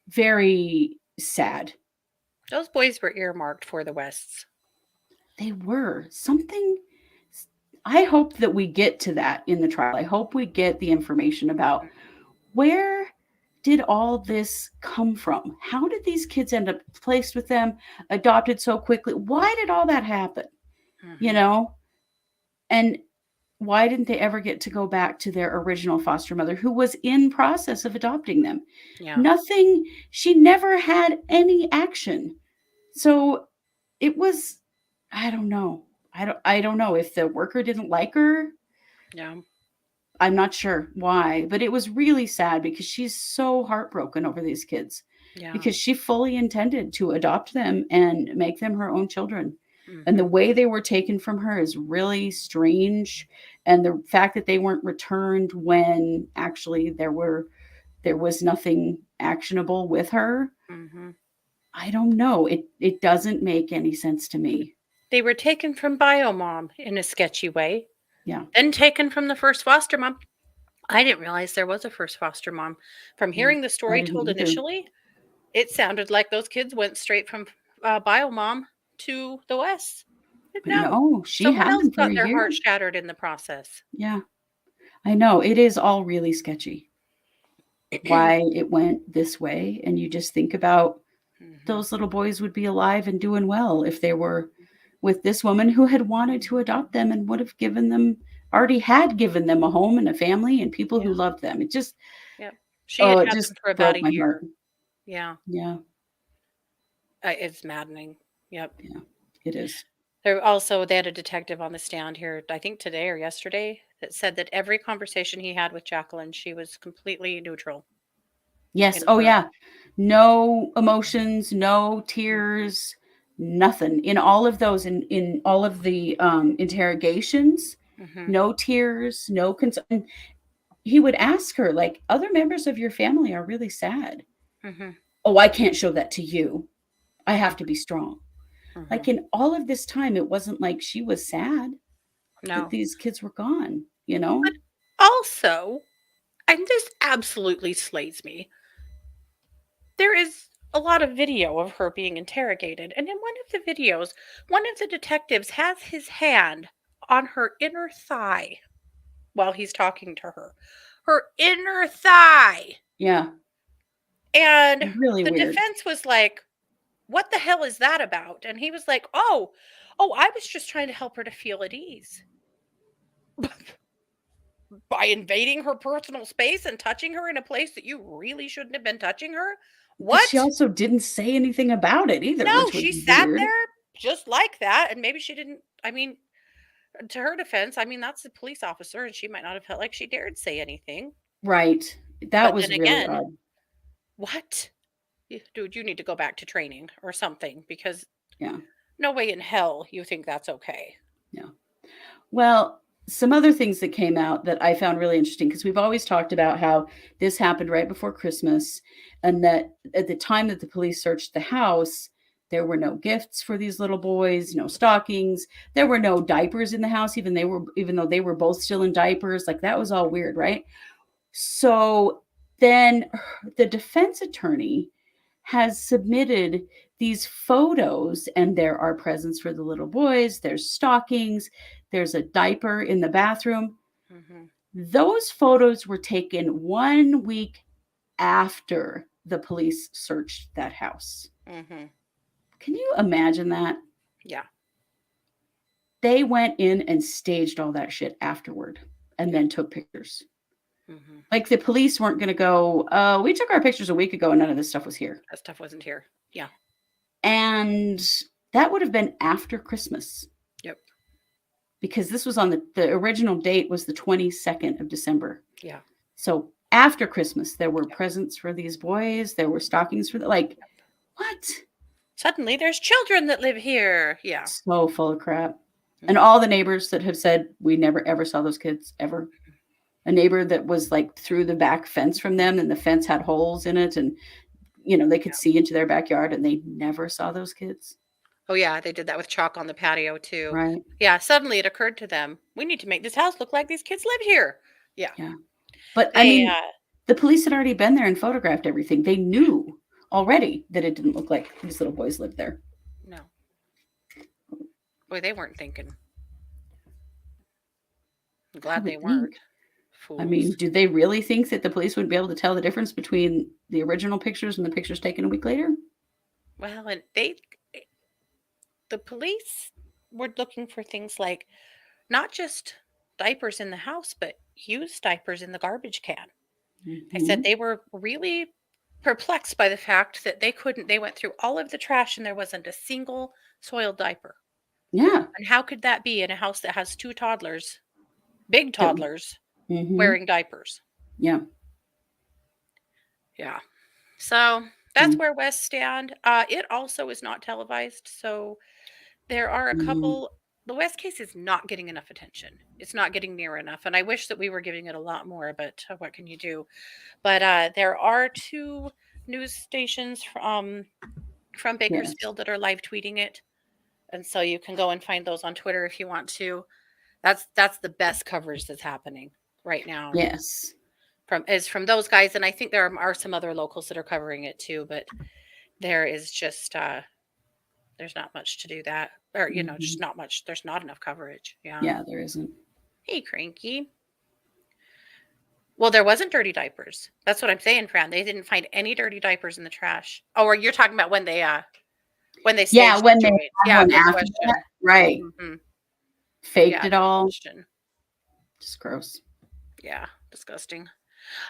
Very sad. Those boys were earmarked for the Wests. They were. Something. I hope that we get to that in the trial. I hope we get the information about where did all this come from? How did these kids end up placed with them, adopted so quickly? Why did all that happen? And why didn't they ever get to go back to their original foster mother who was in process of adopting them? Yeah. Nothing. She never had any action. So it was, I don't know. I don't know if the worker didn't like her. Yeah. I'm not sure why, but it was really sad because she's so heartbroken over these kids. Yeah. Because she fully intended to adopt them and make them her own children. And the way they were taken from her is really strange. And the fact that they weren't returned when actually there was nothing actionable with her. I don't know. It doesn't make any sense to me. They were taken from bio mom in a sketchy way. Yeah. Then taken from the first foster mom. I didn't realize there was a first foster mom. From hearing the story told initially, it sounded like those kids went straight from bio mom to the West. No, she someone had else them for got a their year. heart shattered in the process. Yeah, I know. It is all really sketchy why it went this way. And you just think about those little boys would be alive and doing well if they were with this woman who had wanted to adopt them and would have already had given them a home and a family and people who Yeah. loved them. It just, Yep. She had it had just them for about broke a my year. heart. Yeah. Yeah, It's maddening. Yep. yeah, it is. They had a detective on the stand here, I think today or yesterday, that said that every conversation he had with Jacqueline, she was completely neutral Yes. in Oh, her. yeah. No emotions, no tears, nothing. In all of those, in all of the interrogations, Mm-hmm. no tears, no concern. He would ask her, like, other members of your family are really sad. Mm-hmm. Oh, I can't show that to you. I have to be strong. Mm-hmm. Like in all of this time, it wasn't like she was sad that No. these kids were gone, you know? But also, and this absolutely slays me, there is a lot of video of her being interrogated. And in one of the videos, one of the detectives has his hand on her inner thigh while he's talking to her. Her inner thigh. Yeah. And Really the weird. defense was like, what the hell is that about? And he was like, oh, I was just trying to help her to feel at ease by invading her personal space and touching her in a place that you really shouldn't have been touching her. But she What? also didn't say anything about it either, No, which was she sat weird. there just like that. And maybe she didn't. I mean, to her defense, I mean, that's a police officer and she might not have felt like she dared say anything. Right. That But was then really again, odd. what? Dude, you need to go back to training or something because Yeah. no way in hell you think that's okay. Yeah. Well, some other things that came out that I found really interesting because we've always talked about how this happened right before Christmas and that at the time that the police searched the house, there were no gifts for these little boys, no stockings, there were no diapers in the house even though they were both still in diapers, like that was all weird, right? So then the defense attorney has submitted these photos, and there are presents for the little boys, there's stockings, there's a diaper in the bathroom. Mm-hmm. Those photos were taken 1 week after the police searched that house. Mm-hmm. Can you imagine that? Yeah. They went in and staged all that shit afterward and then took pictures. Mm-hmm. Like the police weren't going to go, we took our pictures a week ago and none of this stuff was here. That stuff wasn't here. Yeah. And that would have been after Christmas. Yep. Because this was on the original date was the 22nd of December. Yeah. So after Christmas, there were presents for these boys. There were stockings for like, what? Suddenly there's children that live here. Yeah. So full of crap. And all the neighbors that have said, we never ever saw those kids ever. A neighbor that was like through the back fence from them and the fence had holes in it. And, you know, they could see into their backyard and they never saw those kids. Oh, yeah. They did that with chalk on the patio, too. Right. Yeah. Suddenly it occurred to them, we need to make this house look like these kids live here. Yeah. Yeah. But I mean, the police had already been there and photographed everything. They knew already that it didn't look like these little boys lived there. No. Boy, they weren't thinking. I'm glad they weren't. Fools. I mean, do they really think that the police would be able to tell the difference between the original pictures and the pictures taken a week later? Well, and the police were looking for things like not just diapers in the house, but used diapers in the garbage can. I said they were really perplexed by the fact that they went through all of the trash and there wasn't a single soiled diaper. Yeah. And how could that be in a house that has two toddlers, big toddlers, wearing diapers? Yeah. Yeah. So that's where West stand. It also is not televised. So there are a couple. The West case is not getting enough attention. It's not getting near enough. And I wish that we were giving it a lot more, but what can you do? But there are two news stations from Bakersfield that are live tweeting it. And so you can go and find those on Twitter if you want to. That's the best coverage that's happening right now. Yes. From those guys. And I think there are some other locals that are covering it too, but there is just there's not much to do that. Or, just not much. There's not enough coverage. Yeah. Yeah, there isn't. Hey, Cranky. Well, there wasn't dirty diapers. That's what I'm saying, Fran. They didn't find any dirty diapers in the trash. Oh, or you're talking about when they Yeah, staged when the they joints. had Yeah, one good after question. that. Right. Mhm. Faked Yeah, it good all. question. Just gross. Yeah, disgusting.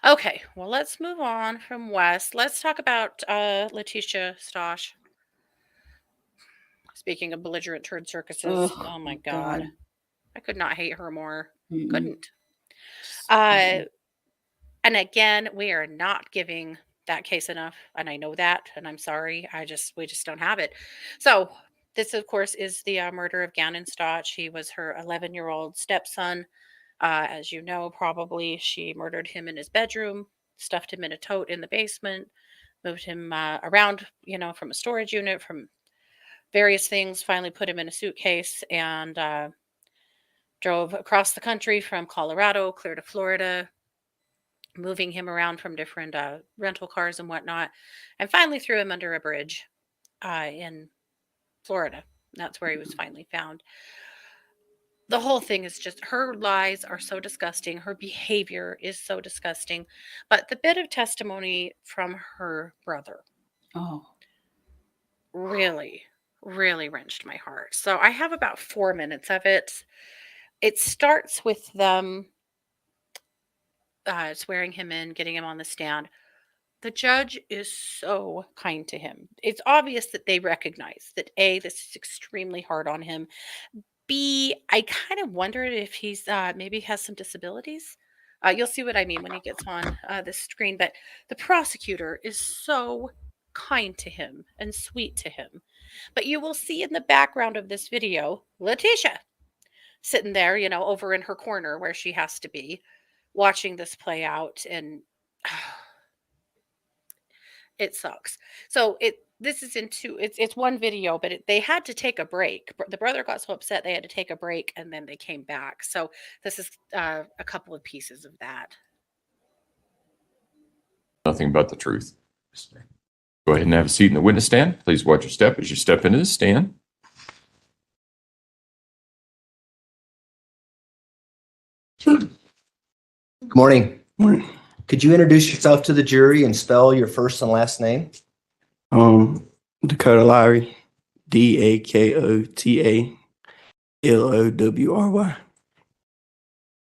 Okay, well, let's move on from Wes. Let's talk about Leticia Stauch. Speaking of belligerent turd circuses, oh my God. I could not hate her more. Mm-mm. Couldn't. Just- And again, we are not giving that case enough, and I know that, and I'm sorry. We just don't have it. So this, of course, is the murder of Gannon Stauch. He was her 11-year-old stepson. As you know, probably she murdered him in his bedroom, stuffed him in a tote in the basement, moved him around, from a storage unit, from various things, finally put him in a suitcase and drove across the country from Colorado, clear to Florida, moving him around from different rental cars and whatnot, and finally threw him under a bridge in Florida. That's where he was finally found. The whole thing is just, her lies are so disgusting. Her behavior is so disgusting. But the bit of testimony from her brother Oh, really, really wrenched my heart. So I have about 4 minutes of it. It starts with them swearing him in, getting him on the stand. The judge is so kind to him. It's obvious that they recognize that A, this is extremely hard on him. B, I kind of wondered if he's maybe has some disabilities. You'll see what I mean when he gets on the screen. But the prosecutor is so kind to him and sweet to him. But you will see in the background of this video, Leticia sitting there, over in her corner where she has to be, watching this play out, and it sucks. So this is it's one video, but they had to take a break. The brother got so upset they had to take a break, and then they came back. So this is a couple of pieces of that. Nothing but the truth. Go ahead and have a seat in the witness stand. Please watch your step as you step into the stand. Good morning. Could you introduce yourself to the jury and spell your first and last name? Dakota Lowry, DAKOTALOWRY,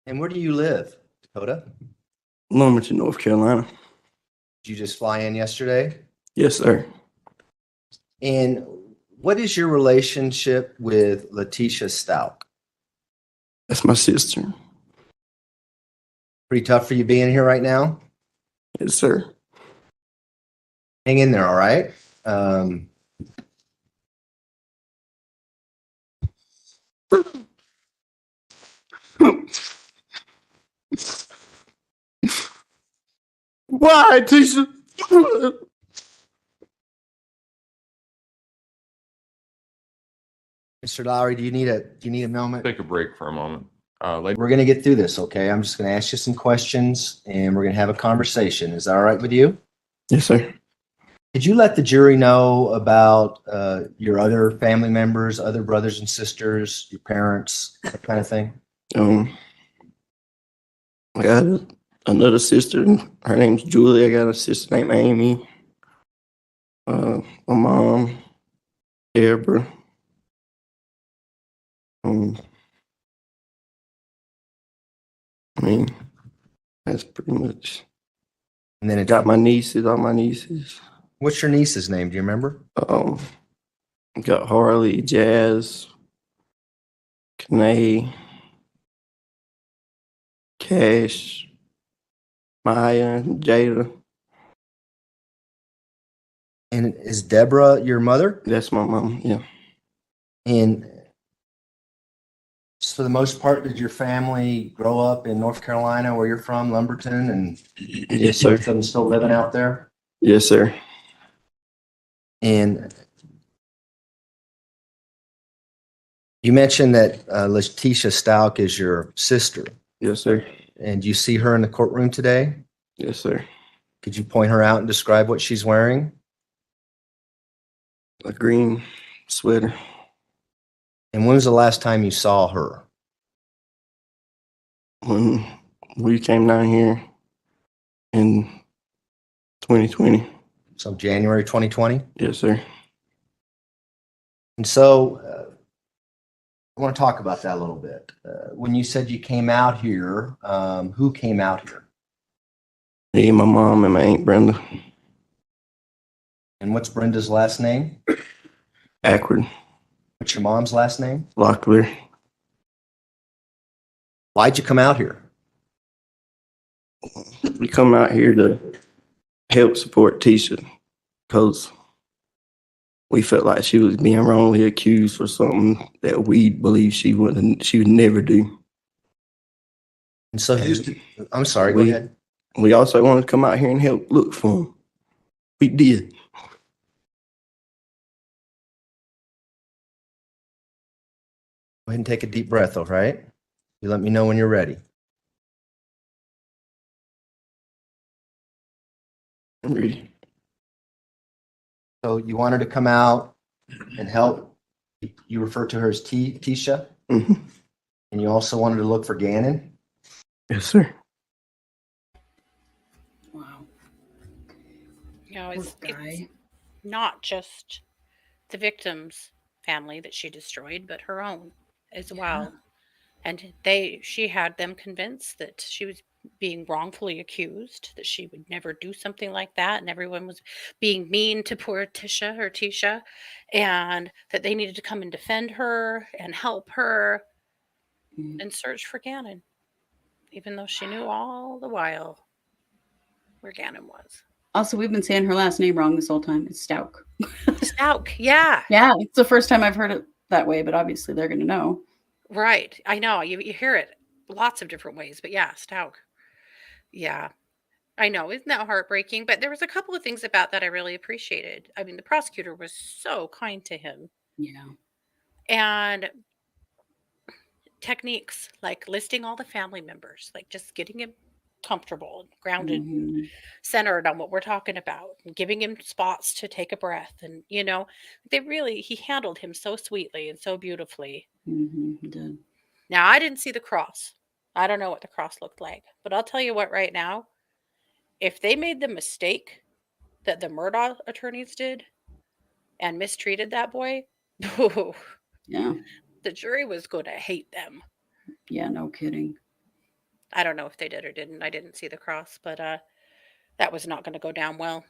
And where do you live, Dakota? Lumberton, North Carolina. Did you just fly in yesterday? Yes, sir. And what is your relationship with Leticia Stauch? That's my sister. Pretty tough for you being here right now? Yes, sir. Hang in there, all right? Why, Tisha? Mr. Lowry, do you need a moment? Take a break for a moment. Lady, We're going to get through this, okay? I'm just going to ask you some questions and we're going to have a conversation. Is that all right with you? Yes, sir. Did you let the jury know about your other family members, other brothers and sisters, your parents, that kind of thing? I got another sister. Her name's Julie. I got a sister named Amy. My mom, Deborah. I mean, that's pretty much. And then it Got my nieces, all my nieces. What's your niece's name? Do you remember? Got Harley, Jazz, Kanae, Cash, Maya, Jada. And is Deborah your mother? That's my mom, yeah. And for the most part, did your family grow up in North Carolina, where you're from, Lumberton, and Yes, sir. both of them still living out there? Yes, sir. And you mentioned that Leticia Stauch is your sister, Yes, sir. and you see her in the courtroom today. Yes, sir. Could you point her out and describe what she's wearing? A green sweater. And when was the last time you saw her? When we came down here in 2020. So January 2020. Yes, sir. And so I want to talk about that a little bit. When you said you came out here, who came out here? Me, my mom, and my Aunt Brenda. And what's Brenda's last name? Akron, What's your mom's last name? Locklear. Why'd you come out here? We come out here to help support Tisha because we felt like she was being wrongly accused for something that we believe she would never do. And so I'm sorry, go ahead. We also wanted to come out here and help look for him. We did. Go ahead and take a deep breath, all right? You let me know when you're ready. I'm ready. So you wanted to come out and help. You refer to her as Tisha, Mm-hmm. and you also wanted to look for Gannon. Yes, sir. Wow. It's Guy. not just the victim's family that she destroyed, but her own as well. And she had them convinced that she was being wrongfully accused, that she would never do something like that, and everyone was being mean to poor Tisha, and that they needed to come and defend her and help her and search for Gannon, even though she knew all the while where Gannon was. Also, we've been saying her last name wrong this whole time. It's Stauch. Stauch, yeah. Yeah, it's the first time I've heard it that way, but obviously they're going to know. Right. I know. You hear it lots of different ways, but yeah, Stauch. Yeah. I know. Isn't that heartbreaking? But there was a couple of things about that I really appreciated. I mean, the prosecutor was so kind to him. Yeah. And techniques like listing all the family members, like just getting him comfortable and grounded and centered on what we're talking about and giving him spots to take a breath. And, he handled him so sweetly and so beautifully. He did. Now, I didn't see the cross. I don't know what the cross looked like, but I'll tell you what right now, if they made the mistake that the Murdaugh attorneys did and mistreated that boy, Yeah. the jury was going to hate them. Yeah, no kidding. I don't know if they did or didn't. I didn't see the cross, but that was not going to go down well.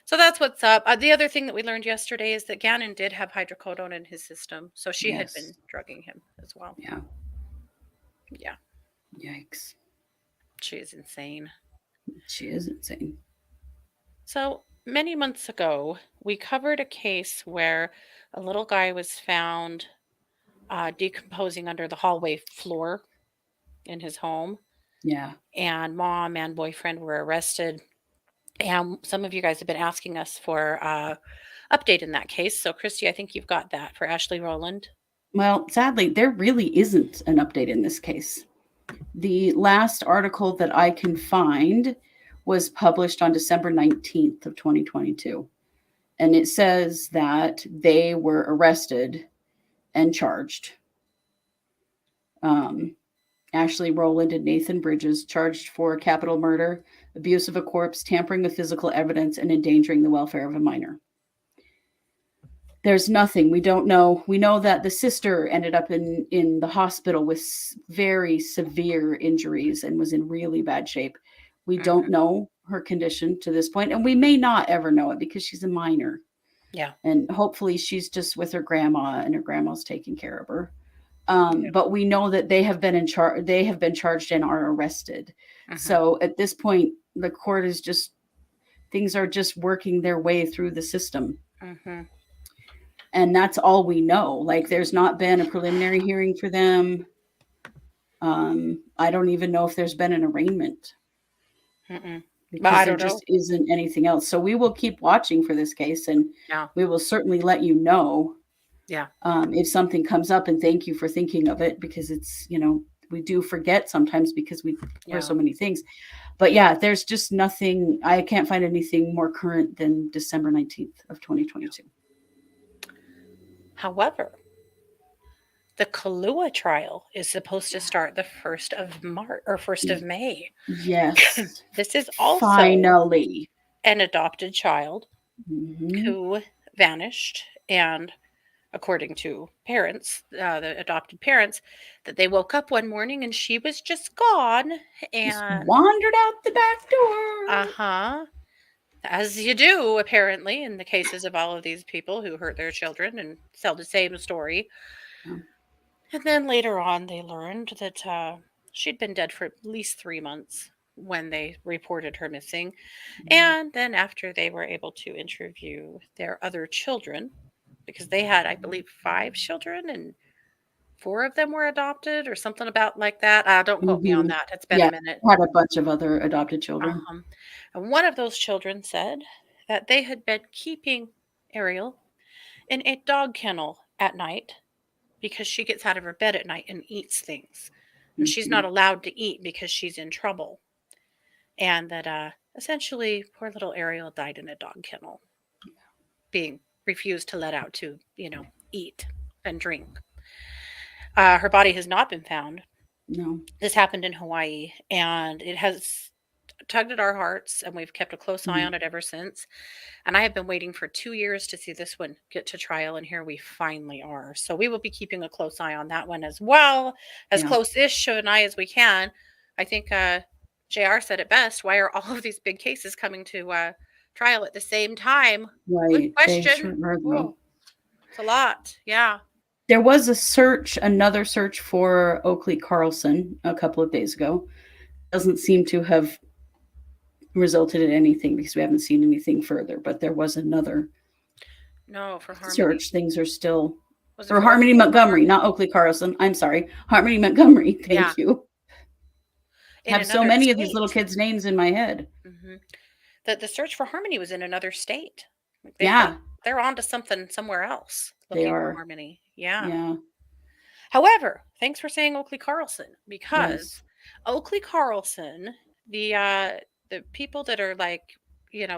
So that's what's up. The other thing that we learned yesterday is that Gannon did have hydrocodone in his system, so she had been drugging him as well. Yeah. Yeah. Yikes. She is insane. She is insane. So many months ago, we covered a case where a little guy was found decomposing under the hallway floor in his home. Yeah. And mom and boyfriend were arrested. And some of you guys have been asking us for update in that case. So Christy, I think you've got that for Ashley Roland. Well, sadly, there really isn't an update in this case. The last article that I can find was published on December 19th of 2022. And it says that they were arrested and charged. Ashley Roland and Nathan Bridges charged for capital murder, abuse of a corpse, tampering with physical evidence, and endangering the welfare of a minor. There's nothing. We don't know. We know that the sister ended up in the hospital with very severe injuries and was in really bad shape. We don't know her condition to this point, and we may not ever know it because she's a minor. Yeah. And hopefully she's just with her grandma and her grandma's taking care of her. But we know that they have been charged and are arrested. So at this point, the court is things are just working their way through the system. And that's all we know. Like, there's not been a preliminary hearing for them. I don't even know if there's been an arraignment. Because there just isn't anything else. So we will keep watching for this case, and we will certainly let you know. Yeah. If something comes up, and thank you for thinking of it, because it's, we do forget sometimes because we hear so many things. But yeah, there's just nothing. I can't find anything more current than December 19th of 2022. However, The Kahlua trial is supposed to start the 1st of March or 1st of May. Yes. This is also Finally. an adopted child Mhm. who vanished, and according to parents, the adopted parents, that they woke up one morning and she was just gone. Just And wandered out the back door. as you do, apparently, in the cases of all of these people who hurt their children and tell the same story. Yeah. And then later on, they learned that she'd been dead for at least 3 months when they reported her missing. And then after they were able to interview their other children, because they had, I believe, 5 children and 4 of them were adopted or something about like that. Don't quote me on Mhm. that. It's been Yeah, a minute. had a bunch of other adopted children. And one of those children said that they had been keeping Ariel in a dog kennel at night because she gets out of her bed at night and eats things. And she's not allowed to eat because she's in trouble. And that essentially poor little Ariel died in a dog kennel, being refused to let out to, eat and drink. Her body has not been found. No. This happened in Hawaii, and it has tugged at our hearts, and we've kept a close eye on it ever since. And I have been waiting for 2 years to see this one get to trial, and here we finally are. So we will be keeping a close eye on that one as well, as Yeah. close-ish an eye as we can. I think JR said it best. Why are all of these big cases coming to trial at the same time? Good Right. They question. sure are, though. Oh, it's a lot. Yeah. There was another search for Oakley Carlson a couple of days ago. Doesn't seem to have resulted in anything because we haven't seen anything further, but there was another No, for Harmony. search. Things are still Was it for for Harmony Oakley? Montgomery, not Oakley Carlson. I'm sorry. Harmony Montgomery. Thank Yeah. you. In Have so another many of these little state. kids' names in my head. The search for Harmony was in another state. Like, Yeah. they're on to something somewhere else They looking for are. Harmony. Yeah. Yeah. However, thanks for saying Oakley Carlson, because Yes. Oakley Carlson, the people that are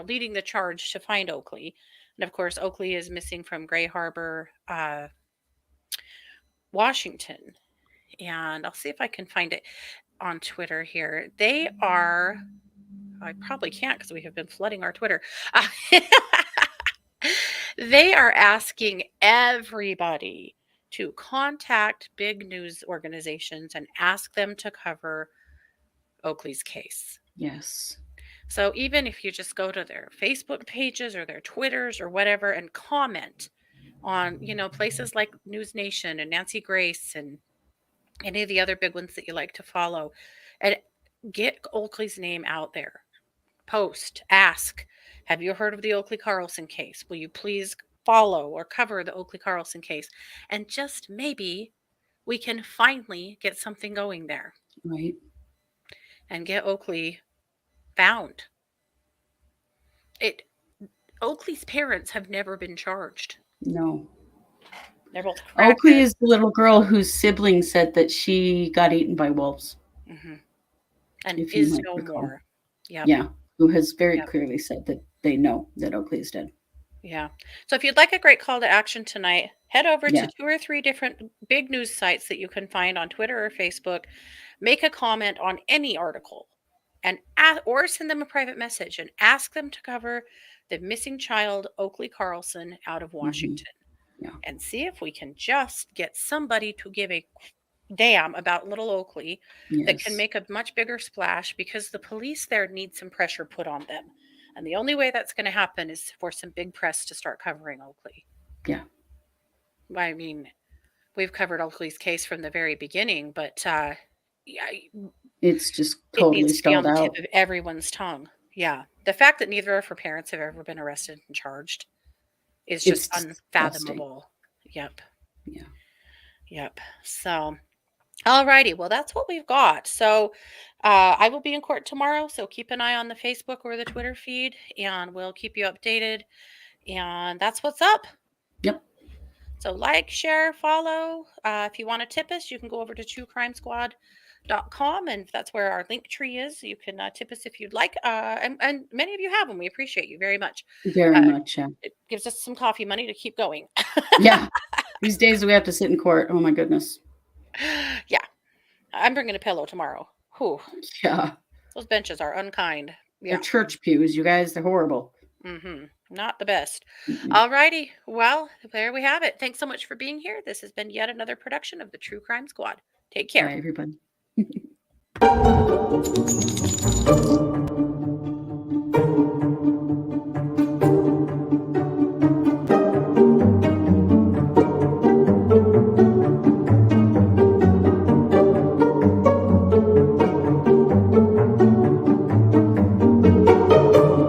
leading the charge to find Oakley, and of course Oakley is missing from Gray Harbor, Washington, and I'll see if I can find it on Twitter here. They are, I probably can't because we have been flooding our Twitter. They are asking everybody to contact big news organizations and ask them to cover Oakley's case. Yes. So even if you just go to their Facebook pages or their Twitters or whatever and comment on, places like News Nation and Nancy Grace and any of the other big ones that you like to follow, and get Oakley's name out there. Post, ask, have you heard of the Oakley Carlson case? Will you please follow or cover the Oakley Carlson case? And just maybe we can finally get something going there Right. and get Oakley found. Oakley's parents have never been charged. No. They're both Oakley crackheads. is the little girl whose sibling said that she got eaten by wolves. And If you is might no recall. more. Yep. Yeah. Who has very Yep. clearly said that they know that Oakley is dead. Yeah. So if you'd like a great call to action tonight, head over Yeah. to 2 or 3 different big news sites that you can find on Twitter or Facebook. Make a comment on any article and or send them a private message and ask them to cover the missing child Oakley Carlson out of Washington. Yeah. And see if we can just get somebody to give a damn about little Oakley that can Yes. make a much bigger splash, because the police there need some pressure put on them. And the only way that's going to happen is for some big press to start covering Oakley. Yeah. I mean, we've covered Oakley's case from the very beginning, but It's just it totally needs to be on spelled the out. tip of everyone's tongue. Yeah. The fact that neither of her parents have ever been arrested and charged is It's just unfathomable. Yep. Yeah. Yep. So, alrighty. Well, that's what we've got. So, I will be in court tomorrow. So keep an eye on the Facebook or the Twitter feed, and we'll keep you updated. And that's what's up. Yep. So like, share, follow. If you want to tip us, you can go over to truecrimesquad.com, and that's where our link tree is. You can tip us if you'd like. And many of you have them. We appreciate you very much. Very much. Yeah. It gives us some coffee money to keep going. Yeah. These days we have to sit in court. Oh my goodness. Yeah. I'm bringing a pillow tomorrow. Whew. Yeah. Those benches are unkind. They're Yeah. church pews, you guys. They're horrible. Not the best. Mm-mm. All righty. Well, there we have it. Thanks so much for being here. This has been yet another production of the True Crime Squad. Take care. Bye, everybody.